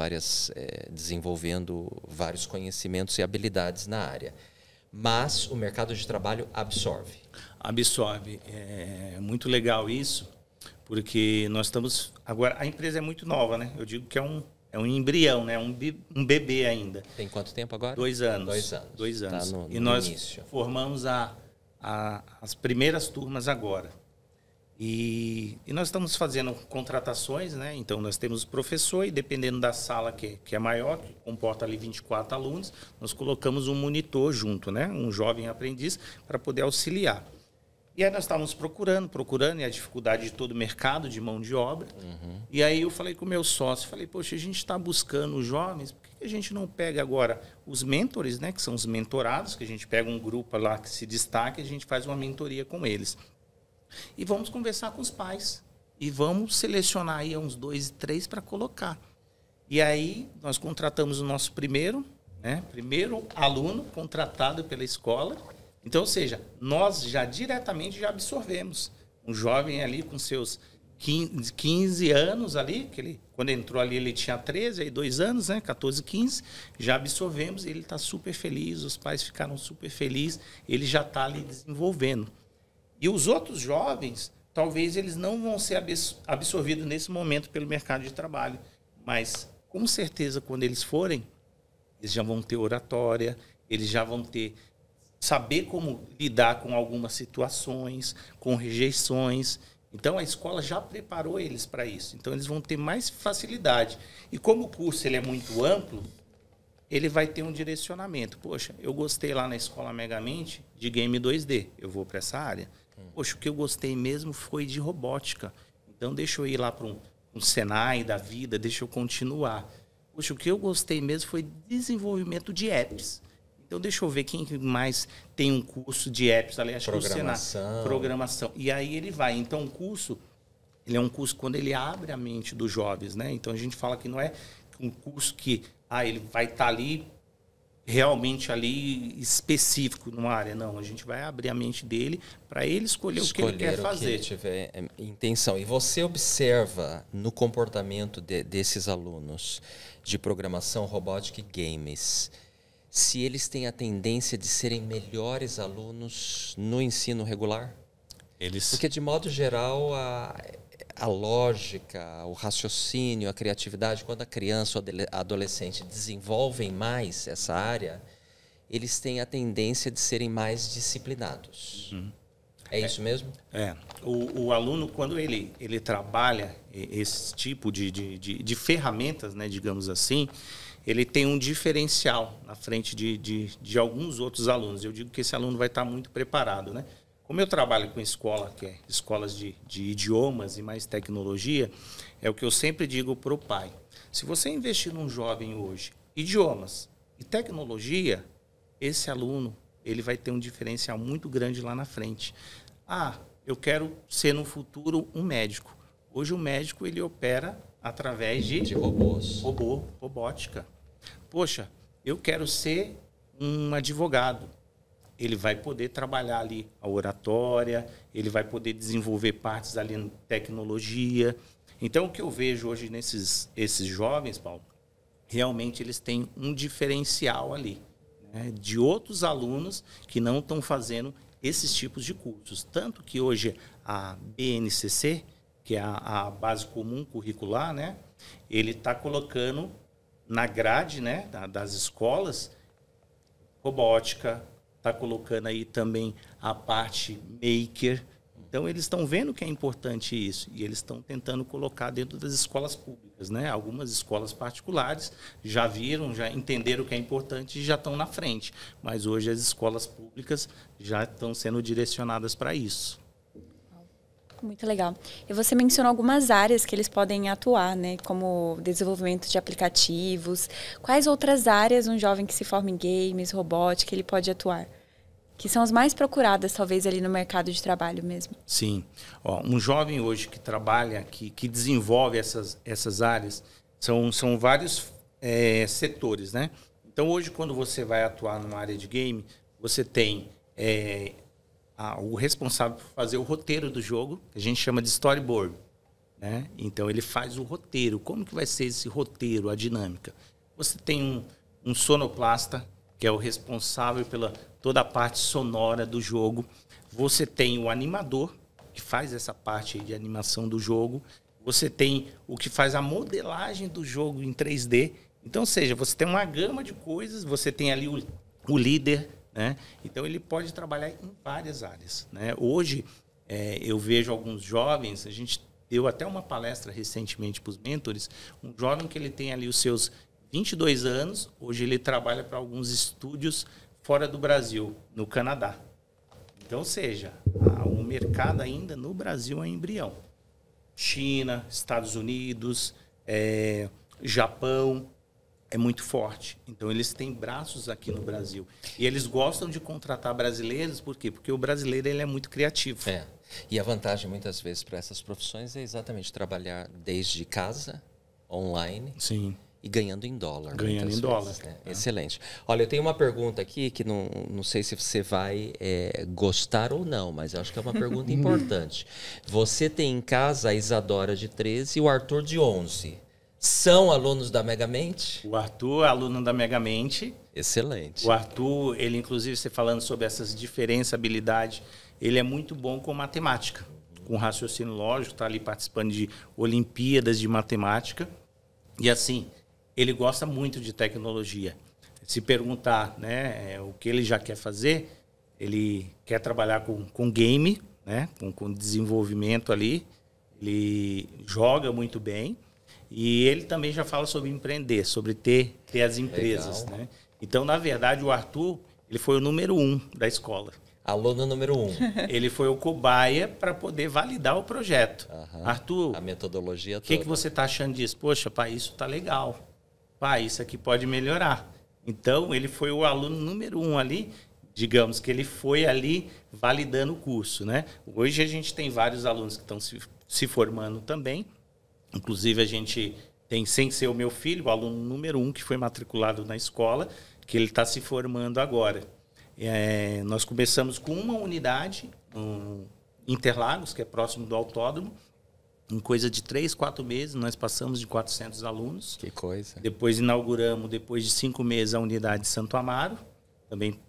Speaker 3: desenvolvendo vários conhecimentos e habilidades na área. Mas o mercado de trabalho absorve.
Speaker 1: Absorve. É muito legal isso, porque nós estamos... Agora, a empresa é muito nova, né? Eu digo que é um embrião, né? Um bebê ainda.
Speaker 3: Tem quanto tempo agora?
Speaker 1: 2 anos.
Speaker 3: 2 anos.
Speaker 1: 2 anos.
Speaker 3: Tá no
Speaker 1: e nós
Speaker 3: início.
Speaker 1: formamos as primeiras turmas agora. E nós estamos fazendo contratações, né? Então, nós temos o professor e, dependendo da sala que é maior, que comporta ali 24 alunos, nós colocamos um monitor junto, né? Um jovem aprendiz, para poder auxiliar. E aí nós estávamos procurando, e a dificuldade de todo o mercado de mão de obra. Uhum. E aí eu falei com o meu sócio, falei, poxa, a gente está buscando os jovens, por que a gente não pega agora os mentores, né? Que são os mentorados, que a gente pega um grupo lá que se destaca e a gente faz uma mentoria com eles. E vamos conversar com os pais. E vamos selecionar aí uns 2 e 3 para colocar. E aí nós contratamos o nosso primeiro aluno contratado pela escola. Então, ou seja, nós já diretamente já absorvemos. Um jovem ali com seus 15 anos ali, que ele, quando entrou ali ele tinha 13, aí 2 anos, né? 14, 15, já absorvemos, ele está super feliz, os pais ficaram super felizes, ele já está ali desenvolvendo. E os outros jovens, talvez eles não vão ser absorvidos nesse momento pelo mercado de trabalho, mas com certeza quando eles forem, eles já vão ter oratória, eles já vão ter saber como lidar com algumas situações, com rejeições. Então, a escola já preparou eles para isso. Então, eles vão ter mais facilidade. E como o curso ele é muito amplo, ele vai ter um direcionamento. Poxa, eu gostei lá na Escola Megamente de Game 2D. Eu vou para essa área. Poxa, o que eu gostei mesmo foi de robótica. Então, deixa eu ir lá para um Senai da vida, deixa eu continuar. Poxa, o que eu gostei mesmo foi desenvolvimento de apps. Então, deixa eu ver quem mais tem um curso de apps ali. Acho
Speaker 3: programação.
Speaker 1: Que o Senai, programação. E aí ele vai. Então, o curso, ele é um curso quando ele abre a mente dos jovens, né? Então, a gente fala que não é um curso que ele vai estar ali, realmente ali específico numa área. Não, a gente vai abrir a mente dele para ele escolher o que ele quer fazer.
Speaker 3: O que tiver intenção. E você observa no comportamento desses alunos de programação, robótica e games, se eles têm a tendência de serem melhores alunos no ensino regular? Porque, de modo geral, a lógica, o raciocínio, a criatividade, quando a criança ou a adolescente desenvolvem mais essa área, eles têm a tendência de serem mais disciplinados. Uhum. É isso mesmo?
Speaker 1: O aluno, quando ele trabalha esse tipo de ferramentas, né, digamos assim, ele tem um diferencial na frente de alguns outros alunos. Eu digo que esse aluno vai estar muito preparado, né? Como eu trabalho com escola, que é escolas de idiomas e mais tecnologia, é o que eu sempre digo para o pai. Se você investir num jovem hoje, idiomas e tecnologia, esse aluno ele vai ter um diferencial muito grande lá na frente. Eu quero ser no futuro um médico. Hoje o médico ele opera através de
Speaker 3: robôs.
Speaker 1: Robótica. Poxa, eu quero ser um advogado. Ele vai poder trabalhar ali a oratória, ele vai poder desenvolver partes ali em tecnologia. Então, o que eu vejo hoje esses jovens, Paulo, realmente eles têm um diferencial ali, né, de outros alunos que não estão fazendo esses tipos de cursos. Tanto que hoje a BNCC, que é a Base Comum Curricular, né, ele está colocando na grade, né, das escolas robótica, está colocando aí também a parte maker. Então, eles estão vendo que é importante isso e eles estão tentando colocar dentro das escolas públicas, né? Algumas escolas particulares já viram, já entenderam que é importante e já estão na frente. Mas hoje as escolas públicas já estão sendo direcionadas para isso.
Speaker 4: Muito legal. E você mencionou algumas áreas que eles podem atuar, né? Como desenvolvimento de aplicativos. Quais outras áreas um jovem que se forma em games, robótica, ele pode atuar? Que são as mais procuradas, talvez, ali no mercado de trabalho mesmo.
Speaker 1: Sim. Ó, um jovem hoje que trabalha, que desenvolve essas áreas, são vários setores, né? Então, hoje, quando você vai atuar numa área de game, você tem o responsável por fazer o roteiro do jogo, que a gente chama de storyboard, né? Então, ele faz o roteiro. Como que vai ser esse roteiro, a dinâmica? Você tem um sonoplasta, que é o responsável pela toda a parte sonora do jogo. Você tem o animador, que faz essa parte de animação do jogo. Você tem o que faz a modelagem do jogo em 3D. Então, ou seja, você tem uma gama de coisas, você tem ali o líder, né? Então, ele pode trabalhar em várias áreas, né? Hoje, eu vejo alguns jovens, a gente deu até uma palestra recentemente para os mentores, um jovem que ele tem ali os seus 22 anos, hoje ele trabalha para alguns estúdios fora do Brasil, no Canadá. Então, ou seja, o mercado ainda no Brasil é embrião. China, Estados Unidos, Japão, é muito forte. Então, eles têm braços aqui no Brasil. E eles gostam de contratar brasileiros, por quê? Porque o brasileiro ele é muito criativo.
Speaker 3: E a vantagem, muitas vezes, para essas profissões é exatamente trabalhar desde casa, online.
Speaker 1: Sim.
Speaker 3: E ganhando em dólar.
Speaker 1: Ganhando em dólar.
Speaker 3: Né? Excelente. Olha, eu tenho uma pergunta aqui que não sei se você vai gostar ou não, mas eu acho que é uma pergunta importante. Você tem em casa a Isadora de 13 e o Arthur de 11. São alunos da Megamente?
Speaker 1: O Arthur é aluno da Megamente.
Speaker 3: Excelente.
Speaker 1: O Arthur, ele inclusive, você falando sobre essas diferentes habilidades, ele é muito bom com matemática, com raciocínio lógico, está ali participando de Olimpíadas de Matemática. E assim, ele gosta muito de tecnologia. Se perguntar, né, o que ele já quer fazer, ele quer trabalhar com game, né, com desenvolvimento ali. Ele joga muito bem. E ele também já fala sobre empreender, sobre ter as empresas. Né? Então, na verdade, o Arthur ele foi o número 1 da escola.
Speaker 3: Aluno número 1.
Speaker 1: Ele foi o cobaia para poder validar o projeto. Arthur,
Speaker 3: a metodologia toda.
Speaker 1: O que você está achando disso? Poxa, pai, isso está legal. Pai, isso aqui pode melhorar. Então, ele foi o aluno número 1 ali. Digamos que ele foi ali validando o curso. Né? Hoje, a gente tem vários alunos que estão se formando também. Inclusive, a gente tem, sem ser o meu filho, o aluno número 1 que foi matriculado na escola, que ele está se formando agora. Nós começamos com uma unidade, Interlagos, que é próximo do autódromo. Em coisa de 3, 4 meses, nós passamos de 400 alunos.
Speaker 3: Que coisa.
Speaker 1: Depois inauguramos, depois de 5 meses, a unidade de Santo Amaro. Também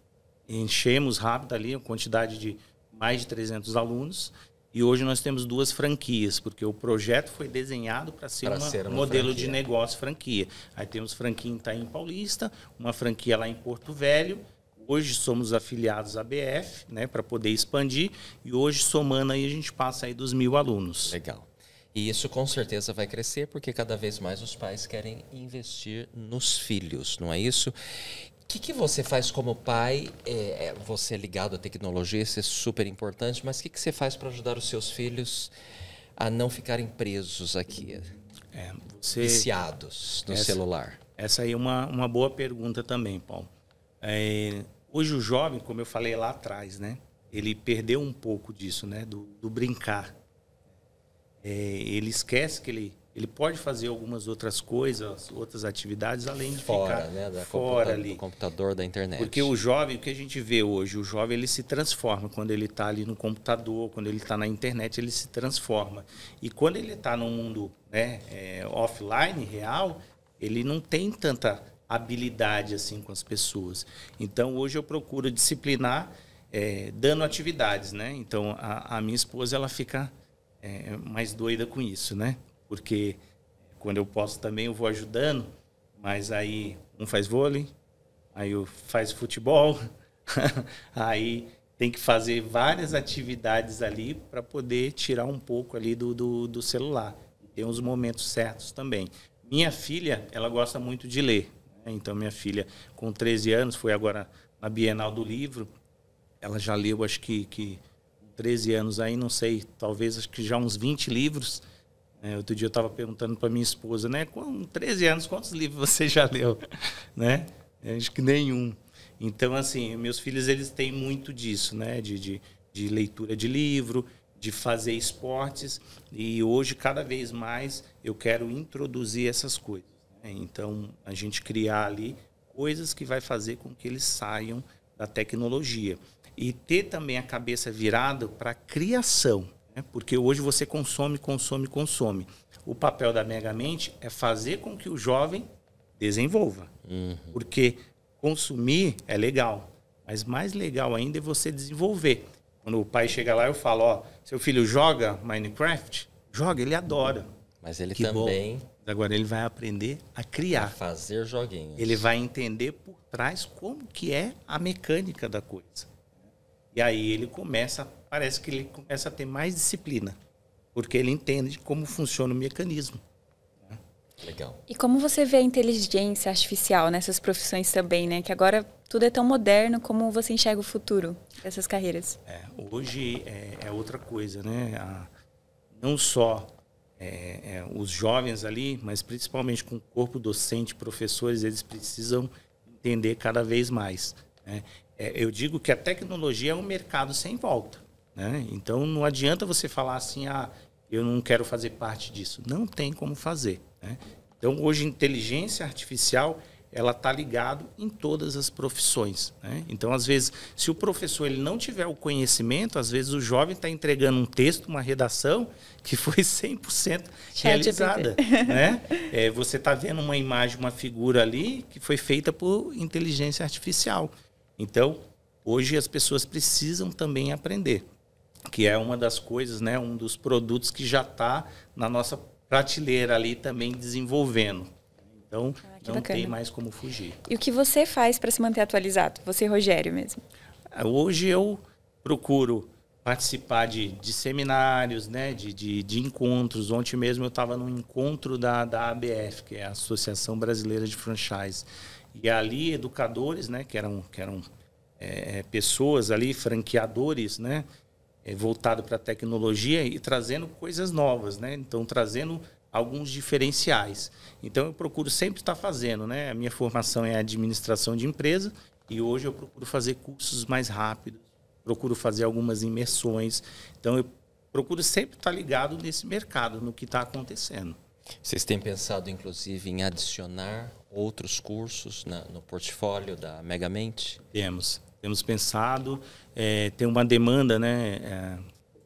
Speaker 1: enchemos rápido ali, a quantidade de mais de 300 alunos. E hoje nós temos 2 franquias, porque o projeto foi desenhado para ser um modelo de negócio franquia. Aí temos franquia em Itaim Paulista, uma franquia lá em Porto Velho. Hoje somos afiliados à BF, né, para poder expandir. E hoje, somando aí, a gente passa aí dos 1.000 alunos.
Speaker 3: Legal. E isso com certeza vai crescer, porque cada vez mais os pais querem investir nos filhos, não é isso? O que você faz como pai? Você é ligado à tecnologia, isso é super importante, mas o que você faz para ajudar os seus filhos a não ficarem presos aqui, viciados no celular? Essa
Speaker 1: aí é uma boa pergunta também, Paulo. Hoje o jovem, como eu falei lá atrás, né, ele perdeu um pouco disso, né, do brincar. Ele esquece que ele pode fazer algumas outras coisas, outras atividades, além de ficar fora ali.
Speaker 3: Do computador, da internet.
Speaker 1: Porque o jovem, o que a gente vê hoje, o jovem ele se transforma quando ele está ali no computador, quando ele está na internet, ele se transforma. E quando ele está no mundo, né, offline, real, ele não tem tanta habilidade assim com as pessoas. Então, hoje eu procuro disciplinar dando atividades, né? Então, a minha esposa, ela fica mais doida com isso, né? Porque quando eu posso também eu vou ajudando, mas aí um faz vôlei, aí faz futebol, aí tem que fazer várias atividades ali para poder tirar um pouco ali do celular. Tem os momentos certos também. Minha filha, ela gosta muito de ler. Né? Então, minha filha, com 13 anos, foi agora na Bienal do Livro. Ela já leu, acho que com 13 anos aí, não sei, talvez acho que já uns 20 livros. Outro dia eu estava perguntando para minha esposa, né? Com 13 anos, quantos livros você já leu? Né? Acho que nenhum. Então, assim, meus filhos, eles têm muito disso, né? De leitura de livro, de fazer esportes. E hoje, cada vez mais, eu quero introduzir essas coisas. Né? Então, a gente criar ali coisas que vai fazer com que eles saiam da tecnologia. E ter também a cabeça virada para a criação. Né? Porque hoje você consome. O papel da Megamente é fazer com que o jovem desenvolva. Porque consumir é legal, mas mais legal ainda é você desenvolver. Quando o pai chega lá, eu falo, ó, seu filho joga Minecraft? Joga, ele adora.
Speaker 3: Mas ele também...
Speaker 1: Bom. Agora ele vai aprender a criar.
Speaker 3: A fazer joguinhos.
Speaker 1: Ele vai entender por trás como que é a mecânica da coisa. E aí ele parece que ele começa a ter mais disciplina, porque ele entende como funciona o mecanismo.
Speaker 3: Legal.
Speaker 4: E como você vê a inteligência artificial nessas profissões também, né? Que agora tudo é tão moderno, como você enxerga o futuro dessas carreiras?
Speaker 1: Hoje é outra coisa, né? Não só os jovens ali, mas principalmente com o corpo docente, professores, eles precisam entender cada vez mais. Né? Eu digo que a tecnologia é um mercado sem volta. Né? Então, não adianta você falar assim, eu não quero fazer parte disso. Não tem como fazer. Né? Então, hoje, inteligência artificial, ela está ligada em todas as profissões. Né? Então, às vezes, se o professor ele não tiver o conhecimento, às vezes o jovem está entregando um texto, uma redação, que foi 100% realizada. Né? Você está vendo uma imagem, uma figura ali, que foi feita por inteligência artificial. Então, hoje as pessoas precisam também aprender, que é uma das coisas, né, um dos produtos que já está na nossa prateleira ali também desenvolvendo. Então, não tem mais como fugir.
Speaker 4: E o que você faz para se manter atualizado? Você, Rogério, mesmo?
Speaker 1: Hoje eu procuro participar de seminários, né, de encontros. Ontem mesmo eu estava num encontro da ABF, que é a Associação Brasileira de Franchise. E ali, educadores, né, que eram pessoas ali, franqueadores, né, voltado para a tecnologia e trazendo coisas novas, né? Então, trazendo alguns diferenciais. Então, eu procuro sempre estar fazendo, né? A minha formação é administração de empresa e hoje eu procuro fazer cursos mais rápidos, procuro fazer algumas imersões. Então, eu procuro sempre estar ligado nesse mercado, no que está acontecendo.
Speaker 3: Vocês têm pensado, inclusive, em adicionar outros cursos no portfólio da Megamente?
Speaker 1: Temos pensado, tem uma demanda, né,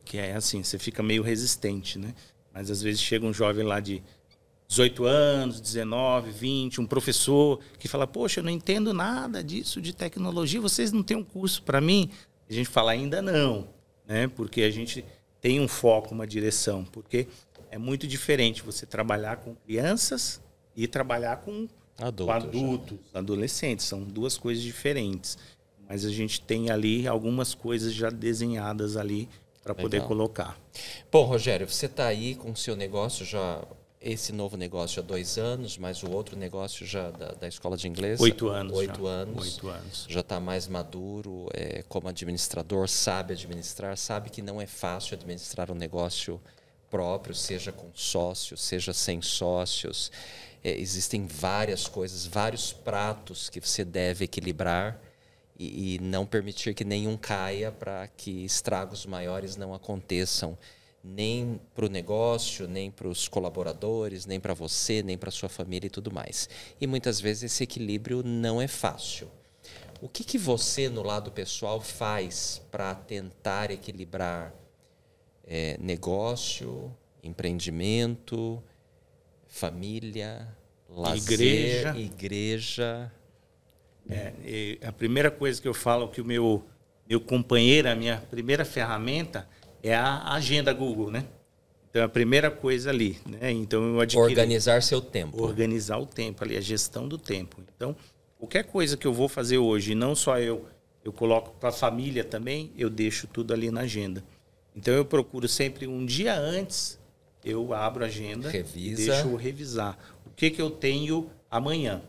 Speaker 1: que é assim, você fica meio resistente, né? Mas às vezes chega um jovem lá de 18 anos, 19, 20, um professor que fala, poxa, eu não entendo nada disso de tecnologia, vocês não têm um curso para mim? A gente fala, ainda não, né? Porque a gente tem um foco, uma direção, porque é muito diferente você trabalhar com crianças e trabalhar com adultos, adolescentes, são duas coisas diferentes. Mas a gente tem ali algumas coisas já desenhadas ali para poder colocar.
Speaker 3: Bom, Rogério, você está aí com o seu negócio já, esse novo negócio há 2 anos, mas o outro negócio já da escola de inglês?
Speaker 1: 8 anos.
Speaker 3: 8 anos. Já está mais maduro, como administrador, sabe administrar, sabe que não é fácil administrar um negócio próprio, seja com sócios, seja sem sócios. Existem várias coisas, vários pratos que você deve equilibrar e não permitir que nenhum caia para que estragos maiores não aconteçam, nem para o negócio, nem para os colaboradores, nem para você, nem para sua família e tudo mais. E muitas vezes esse equilíbrio não é fácil. O que você, no lado pessoal, faz para tentar equilibrar negócio, empreendimento, família, lazer, igreja?
Speaker 1: A primeira coisa que eu falo que o meu companheiro, a minha primeira ferramenta é a agenda Google, né? Então, a primeira coisa ali, né? Então, eu adquiri...
Speaker 3: Organizar seu tempo.
Speaker 1: Organizar o tempo ali, a gestão do tempo. Então, qualquer coisa que eu vou fazer hoje, não só eu eu coloco para a família também, eu deixo tudo ali na agenda. Então, eu procuro sempre um dia antes, eu abro a agenda e deixo eu revisar. O que eu tenho amanhã?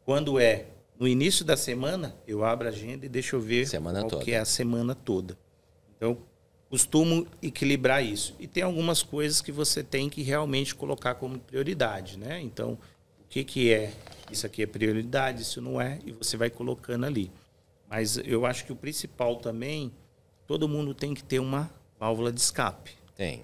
Speaker 1: Quando é no início da semana, eu abro a agenda e deixo eu ver qual que é a semana toda. Então, costumo equilibrar isso. E tem algumas coisas que você tem que realmente colocar como prioridade, né? Então, o que é? Isso aqui é prioridade, isso não é, e você vai colocando ali. Mas eu acho que o principal também, todo mundo tem que ter uma válvula de escape.
Speaker 3: Tem.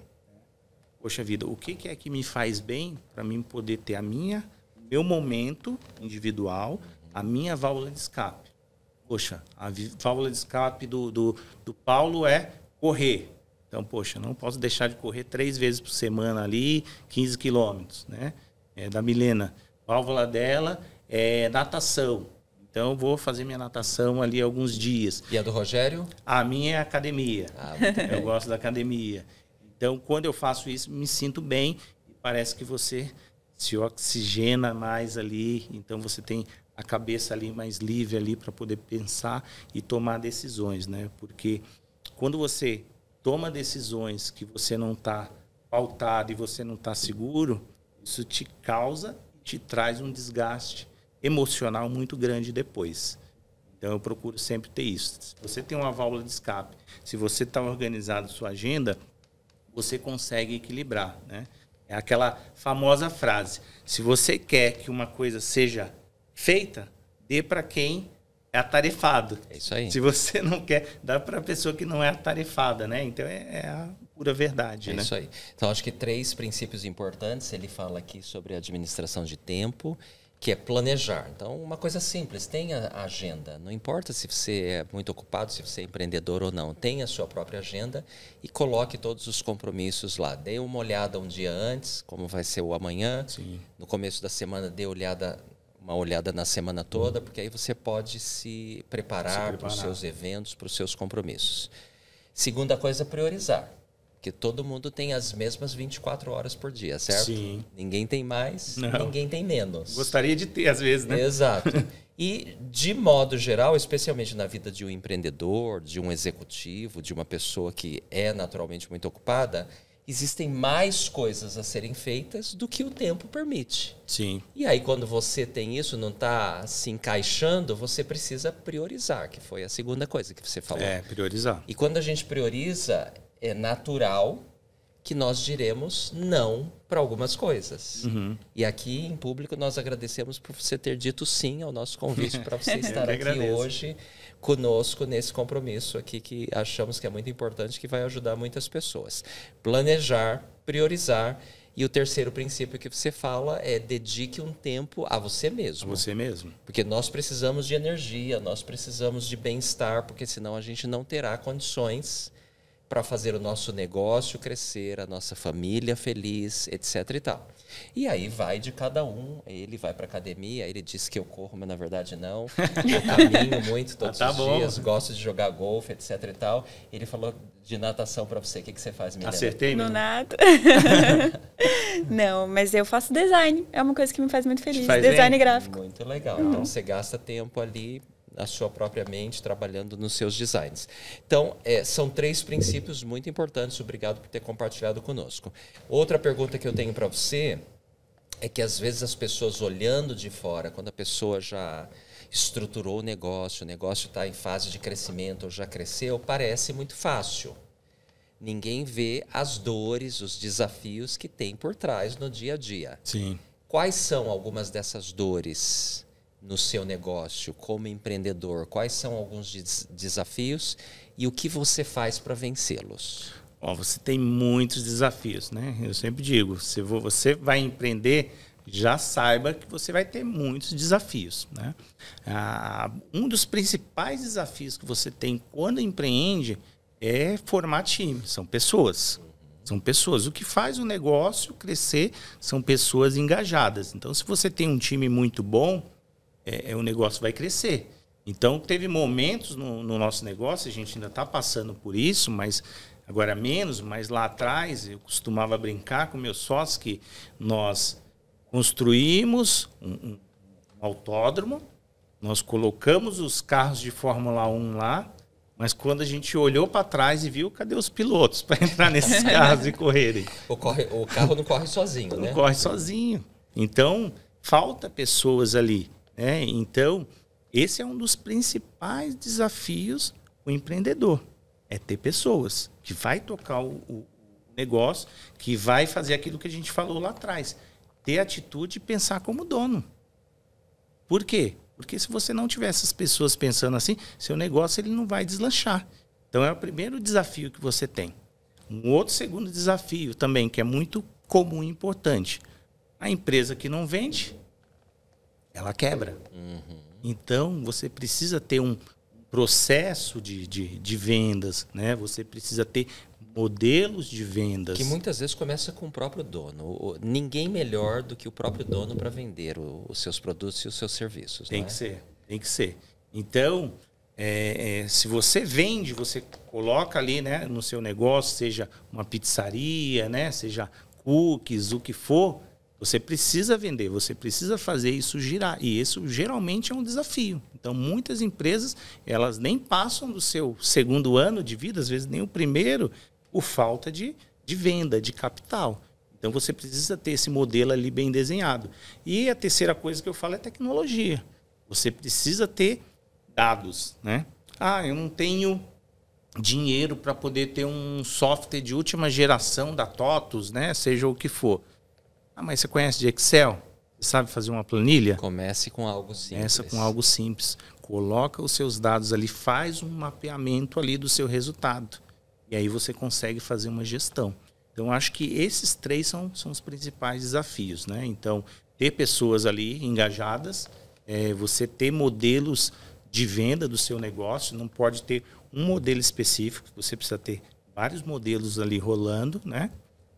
Speaker 1: Poxa vida, o que é que me faz bem para mim poder ter meu momento individual, a minha válvula de escape? Poxa, a válvula de escape do Paulo é correr. Então, poxa, não posso deixar de correr 3 vezes por semana ali, 15 quilômetros, né? Da Milena, válvula dela é natação. Então, vou fazer minha natação ali alguns dias.
Speaker 3: E a do Rogério?
Speaker 1: A minha é academia. Eu gosto da academia. Então, quando eu faço isso, me sinto bem e parece que você se oxigena mais ali. Então, você tem a cabeça ali mais livre ali para poder pensar e tomar decisões, né? Porque quando você toma decisões que você não está pautado e você não está seguro, isso te traz um desgaste emocional muito grande depois. Então, eu procuro sempre ter isso. Se você tem uma válvula de escape, se você está organizado sua agenda, você consegue equilibrar, né? É aquela famosa frase: se você quer que uma coisa seja feita, dê para quem é atarefado.
Speaker 3: É isso aí.
Speaker 1: Se você não quer, dá para a pessoa que não é atarefada, né? Então, é a pura verdade, né?
Speaker 3: É isso aí. Então, acho que 3 princípios importantes. Ele fala aqui sobre a administração de tempo, que é planejar. Então, uma coisa simples, tenha a agenda. Não importa se você é muito ocupado, se você é empreendedor ou não. Tenha a sua própria agenda e coloque todos os compromissos lá. Dê uma olhada um dia antes, como vai ser o amanhã.
Speaker 1: Sim.
Speaker 3: No começo da semana, dê uma olhada na semana toda, porque aí você pode se preparar para os seus eventos, para os seus compromissos. Segunda coisa, priorizar. Porque todo mundo tem as mesmas 24 horas por dia, certo?
Speaker 1: Sim.
Speaker 3: Ninguém tem mais, ninguém tem menos.
Speaker 1: Gostaria de ter, às vezes, né?
Speaker 3: Exato. E, de modo geral, especialmente na vida de um empreendedor, de um executivo, de uma pessoa que é naturalmente muito ocupada, existem mais coisas a serem feitas do que o tempo permite.
Speaker 1: Sim.
Speaker 3: E aí, quando você tem isso, não está se encaixando, você precisa priorizar, que foi a segunda coisa que você falou.
Speaker 1: Priorizar.
Speaker 3: E quando a gente prioriza, é natural que nós diremos não para algumas coisas.
Speaker 1: Uhum.
Speaker 3: E aqui, em público, nós agradecemos por você ter dito sim ao nosso convite para você estar aqui hoje conosco nesse compromisso aqui que achamos que é muito importante, que vai ajudar muitas pessoas. Planejar, priorizar. E o terceiro princípio que você fala é dedique um tempo a você mesmo.
Speaker 1: A você mesmo.
Speaker 3: Porque nós precisamos de energia, nós precisamos de bem-estar, porque senão a gente não terá condições para fazer o nosso negócio crescer, a nossa família feliz, etc. e tal. E aí vai de cada um. Ele vai para academia, ele diz que eu corro, mas na verdade não. Eu caminho muito todos os dias, gosto de jogar golfe, etc. e tal. Ele falou de natação para você. O que você faz, Milena?
Speaker 1: Acertei,
Speaker 4: Não nada. Não, mas eu faço design. É uma coisa que me faz muito feliz. Design gráfico.
Speaker 3: Muito legal. Então você gasta tempo ali a sua própria mente, trabalhando nos seus designs. Então, são 3 princípios muito importantes. Obrigado por ter compartilhado conosco. Outra pergunta que eu tenho para você é que, às vezes, as pessoas olhando de fora, quando a pessoa já estruturou o negócio está em fase de crescimento ou já cresceu, parece muito fácil. Ninguém vê as dores, os desafios que tem por trás no dia a dia.
Speaker 1: Sim.
Speaker 3: Quais são algumas dessas dores no seu negócio como empreendedor? Quais são alguns desafios e o que você faz para vencê-los?
Speaker 1: Você tem muitos desafios, né? Eu sempre digo, se você vai empreender, já saiba que você vai ter muitos desafios, né? Um dos principais desafios que você tem quando empreende é formar time, são pessoas. São pessoas. O que faz o negócio crescer são pessoas engajadas. Então, se você tem um time muito bom, o negócio vai crescer. Então, teve momentos no nosso negócio, a gente ainda está passando por isso, mas agora menos, mas lá atrás eu costumava brincar com meus sócios que nós construímos um autódromo, Nós colocamos os carros de Fórmula 1 lá, mas quando a gente olhou para trás e viu, cadê os pilotos para entrar nesses carros e correrem?
Speaker 3: O carro não corre sozinho, né?
Speaker 1: Não corre sozinho. Então, falta pessoas ali, né? Então, esse é um dos principais desafios do empreendedor. É ter pessoas que vai tocar o negócio, que vai fazer aquilo que a gente falou lá atrás. Ter atitude e pensar como dono. Por quê? Porque se você não tiver essas pessoas pensando assim, seu negócio ele não vai deslanchar. Então é o primeiro desafio que você tem. Um outro segundo desafio também, que é muito comum e importante. A empresa que não vende, ela quebra. Então você precisa ter um processo de vendas, né? Você precisa ter modelos de vendas.
Speaker 3: Que muitas vezes começa com o próprio dono. Ninguém melhor do que o próprio dono para vender os seus produtos e os seus serviços.
Speaker 1: Tem que ser, tem que ser. Então, se você vende, você coloca ali, né, no seu negócio, seja uma pizzaria, né, seja cookies, o que for, você precisa vender, você precisa fazer isso girar. E isso geralmente é um desafio. Então, muitas empresas, elas nem passam do seu segundo ano de vida, às vezes nem o primeiro, por falta de venda, de capital. Então, você precisa ter esse modelo ali bem desenhado. E a terceira coisa que eu falo é tecnologia. Você precisa ter dados, né? Eu não tenho dinheiro para poder ter um software de última geração da TOTUS, né? Seja o que for. Mas você conhece de Excel? Você sabe fazer uma planilha?
Speaker 3: Comece com algo simples.
Speaker 1: Começa com algo simples. Coloca os seus dados ali, faz um mapeamento ali do seu resultado. E aí você consegue fazer uma gestão. Então, acho que esses três são os principais desafios, né? Então, ter pessoas ali engajadas, você ter modelos de venda do seu negócio, não pode ter um modelo específico, você precisa ter vários modelos ali rolando, né?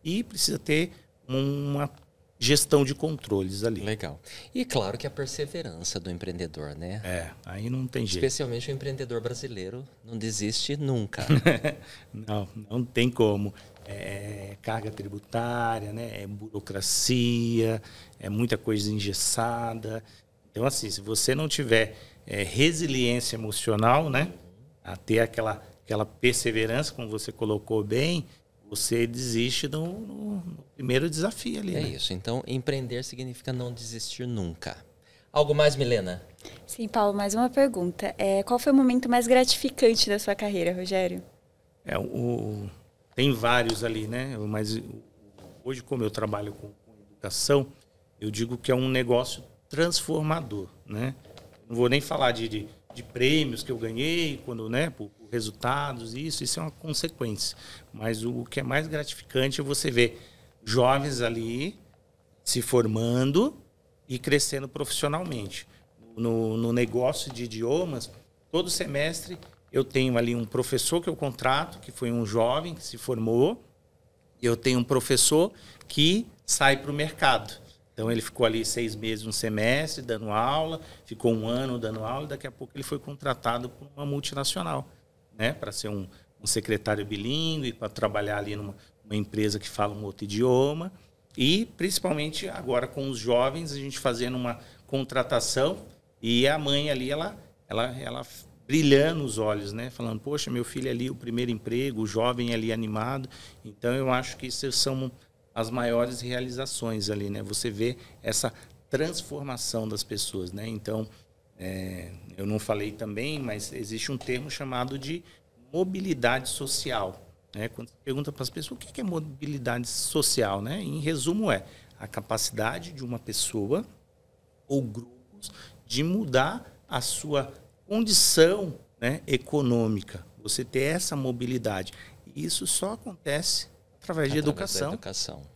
Speaker 1: E precisa ter uma gestão de controles ali.
Speaker 3: Legal. E claro que a perseverança do empreendedor, né?
Speaker 1: Aí não tem jeito.
Speaker 3: Especialmente o empreendedor brasileiro não desiste nunca.
Speaker 1: Não tem como. Carga tributária, né? É burocracia, é muita coisa engessada. Então, assim, se você não tiver resiliência emocional, né? A ter aquela perseverança, como você colocou bem, você desiste no primeiro desafio ali.
Speaker 3: É, né? Isso. Então, empreender significa não desistir nunca. Algo mais, Milena?
Speaker 4: Sim, Paulo, mais uma pergunta. Qual foi o momento mais gratificante da sua carreira, Rogério?
Speaker 1: Tem vários ali, né? Mas hoje, como eu trabalho com educação, eu digo que é um negócio transformador, né? Não vou nem falar de prêmios que eu ganhei, quando, né, por resultados, isso é uma consequência. Mas o que é mais gratificante é você ver jovens ali se formando e crescendo profissionalmente. No negócio de idiomas, todo semestre eu tenho ali um professor que eu contrato, que foi um jovem que se formou, e eu tenho um professor que sai para o mercado. Então, ele ficou ali 6 meses, um semestre, dando aula, ficou 1 ano dando aula, e daqui a pouco ele foi contratado por uma multinacional, né, para ser um secretário bilíngue, para trabalhar ali numa empresa que fala um outro idioma. E, principalmente, agora com os jovens, a gente fazendo uma contratação, e a mãe ali, ela brilhando os olhos, né, falando, poxa, meu filho ali, o primeiro emprego, o jovem ali animado. Então, eu acho que isso são as maiores realizações ali, né? Você vê essa transformação das pessoas, né? Então, eu não falei também, mas existe um termo chamado de mobilidade social, né? Quando você pergunta para as pessoas o que é mobilidade social, né? Em resumo, é a capacidade de uma pessoa ou grupos de mudar a sua condição, né, econômica. Você ter essa mobilidade. E isso só acontece através de educação.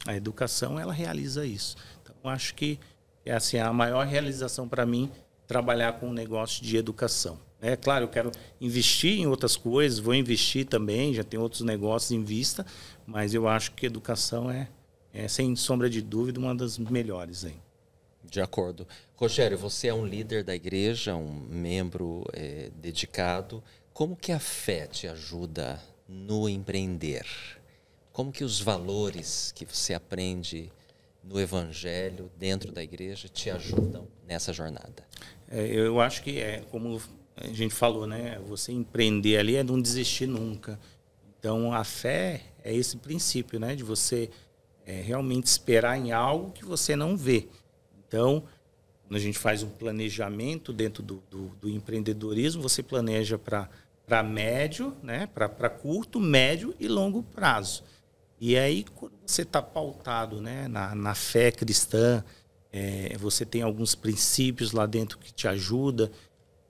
Speaker 1: A educação, ela realiza isso. Então, eu acho que é assim, a maior realização para mim trabalhar com um negócio de educação. É claro, eu quero investir em outras coisas, vou investir também, já tem outros negócios em vista, mas eu acho que educação é sem sombra de dúvida, uma das melhores aí.
Speaker 3: De acordo. Rogério, você é um líder da igreja, um membro dedicado. Como que a fé te ajuda no empreender? Como que os valores que você aprende no Evangelho, dentro da igreja, te ajudam nessa jornada?
Speaker 1: Eu acho que como a gente falou, né? Você empreender ali é não desistir nunca. Então, a fé é esse princípio, né? De você realmente esperar em algo que você não vê. Então, quando a gente faz um planejamento dentro do empreendedorismo, você planeja para médio, né? Para curto, médio e longo prazo. E aí, quando você está pautado, né? na fé cristã, você tem alguns princípios lá dentro que te ajudam,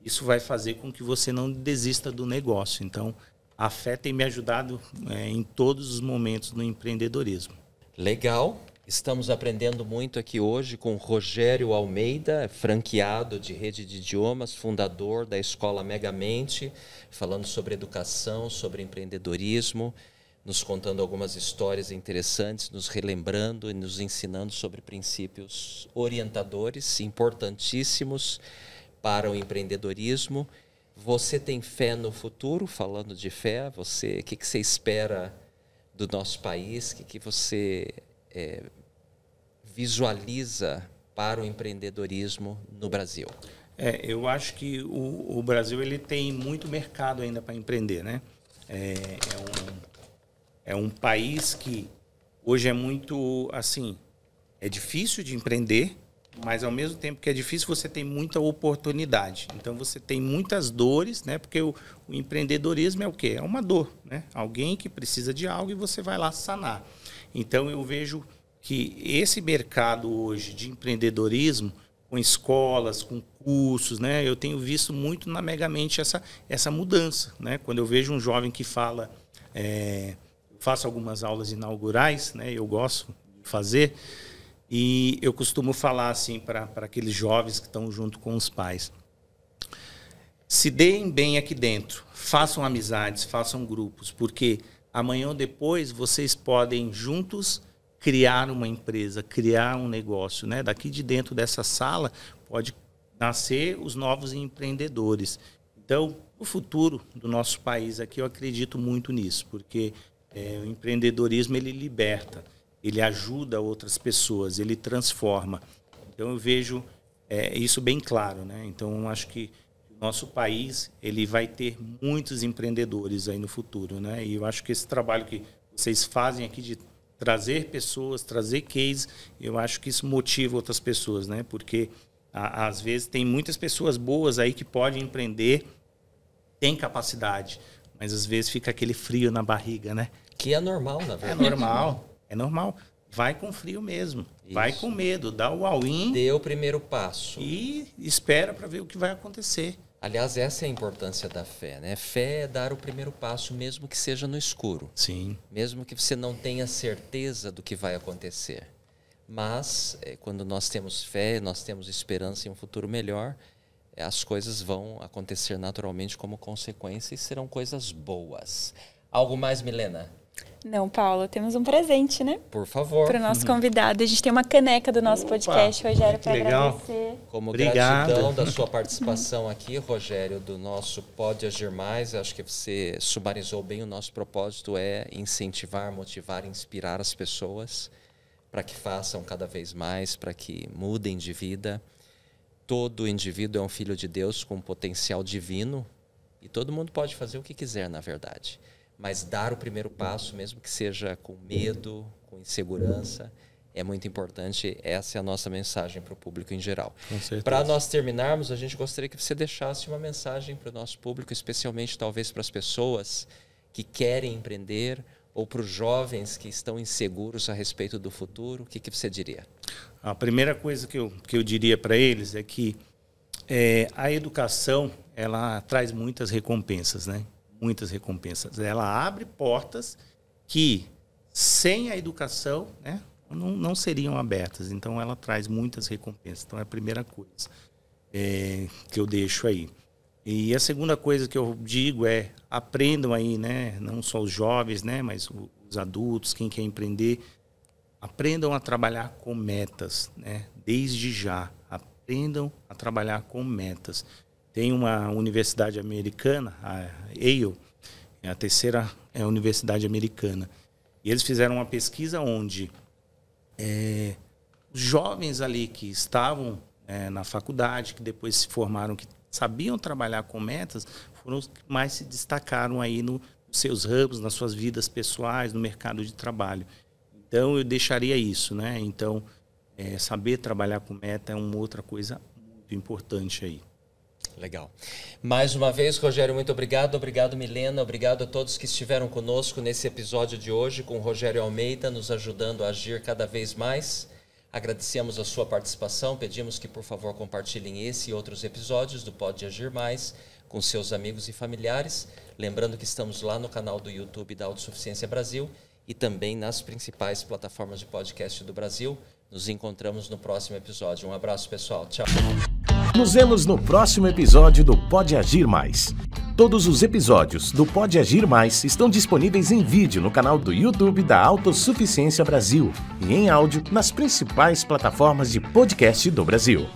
Speaker 1: isso vai fazer com que você não desista do negócio. Então, a fé tem me ajudado em todos os momentos no empreendedorismo.
Speaker 3: Legal. Estamos aprendendo muito aqui hoje com Rogério Almeida, franqueado de rede de idiomas, fundador da Escola Megamente, falando sobre educação, sobre empreendedorismo, nos contando algumas histórias interessantes, nos relembrando e nos ensinando sobre princípios orientadores importantíssimos para o empreendedorismo. Você tem fé no futuro? Falando de fé, o que você espera do nosso país? O que você visualiza para o empreendedorismo no Brasil?
Speaker 1: Eu acho que o Brasil ele tem muito mercado ainda para empreender, né? É um país que hoje é muito, assim, é difícil de empreender, mas ao mesmo tempo que é difícil, você tem muita oportunidade. Então, você tem muitas dores, né? Porque o empreendedorismo é o quê? É uma dor, né? Alguém que precisa de algo e você vai lá sanar. Então, eu vejo que esse mercado hoje de empreendedorismo, com escolas, com cursos, né? Eu tenho visto muito na Megamente essa mudança, né? Quando eu vejo um jovem que fala... faço algumas aulas inaugurais, né? Eu gosto de fazer... E eu costumo falar assim para aqueles jovens que estão junto com os pais. Se deem bem aqui dentro, façam amizades, façam grupos, porque amanhã ou depois vocês podem juntos criar uma empresa, criar um negócio, né? Daqui de dentro dessa sala pode nascer os novos empreendedores. Então, o futuro do nosso país aqui, eu acredito muito nisso, porque o empreendedorismo ele liberta. Ele ajuda outras pessoas, ele transforma. Então, eu vejo isso bem claro, né? Então, eu acho que o nosso país ele vai ter muitos empreendedores aí no futuro, né? E eu acho que esse trabalho que vocês fazem aqui de trazer pessoas, trazer cases, eu acho que isso motiva outras pessoas, né? Porque, às vezes, tem muitas pessoas boas aí que podem empreender, têm capacidade, mas, às vezes, fica aquele frio na barriga, né?
Speaker 3: Que é normal, na verdade.
Speaker 1: É normal. Vai com frio mesmo. Isso. Vai com medo. Dá o all-in.
Speaker 3: Dê o primeiro passo.
Speaker 1: E espera para ver o que vai acontecer.
Speaker 3: Aliás, essa é a importância da fé, né? Fé é dar o primeiro passo, mesmo que seja no escuro.
Speaker 1: Sim.
Speaker 3: Mesmo que você não tenha certeza do que vai acontecer. Mas, quando nós temos fé, nós temos esperança em um futuro melhor, as coisas vão acontecer naturalmente como consequência e serão coisas boas. Algo mais, Milena?
Speaker 4: Não, Paulo, temos um presente, né?
Speaker 3: Por favor.
Speaker 4: Para o nosso convidado. A gente tem uma caneca do nosso podcast, Rogério, para agradecer.
Speaker 3: Como gratidão da sua participação aqui, Rogério, do nosso Pode Agir Mais. Acho que você sumarizou bem. O nosso propósito é incentivar, motivar, inspirar as pessoas para que façam cada vez mais, para que mudem de vida. Todo indivíduo é um filho de Deus com potencial divino e todo mundo pode fazer o que quiser, na verdade. Mas dar o primeiro passo, mesmo que seja com medo, com insegurança, é muito importante. Essa é a nossa mensagem para o público em geral. Para nós terminarmos, a gente gostaria que você deixasse uma mensagem para o nosso público, especialmente talvez para as pessoas que querem empreender ou para os jovens que estão inseguros a respeito do futuro. O que você diria?
Speaker 1: A primeira coisa que eu diria para eles é que a educação ela traz muitas recompensas, né? Muitas recompensas. Ela abre portas que, sem a educação, né, não seriam abertas. Então, ela traz muitas recompensas. Então, é a primeira coisa que eu deixo aí. E a segunda coisa que eu digo é, aprendam aí, né, não só os jovens, né, mas os adultos, quem quer empreender, aprendam a trabalhar com metas, né, desde já. Aprendam a trabalhar com metas. Tem uma universidade americana, a Yale, a terceira universidade americana. E eles fizeram uma pesquisa onde os jovens ali que estavam na faculdade, que depois se formaram, que sabiam trabalhar com metas, foram os que mais se destacaram aí nos seus ramos, nas suas vidas pessoais, no mercado de trabalho. Então, eu deixaria isso, né? Então, saber trabalhar com meta é uma outra coisa muito importante aí.
Speaker 3: Legal. Mais uma vez, Rogério, muito obrigado. Obrigado, Milena. Obrigado a todos que estiveram conosco nesse episódio de hoje, com o Rogério Almeida, nos ajudando a agir cada vez mais. Agradecemos a sua participação. Pedimos que, por favor, compartilhem esse e outros episódios do Pode Agir Mais com seus amigos e familiares. Lembrando que estamos lá no canal do YouTube da Autossuficiência Brasil e também nas principais plataformas de podcast do Brasil. Nos encontramos no próximo episódio. Um abraço, pessoal. Tchau.
Speaker 2: Nos vemos no próximo episódio do Pode Agir Mais. Todos os episódios do Pode Agir Mais estão disponíveis em vídeo no canal do YouTube da Autossuficiência Brasil e em áudio nas principais plataformas de podcast do Brasil.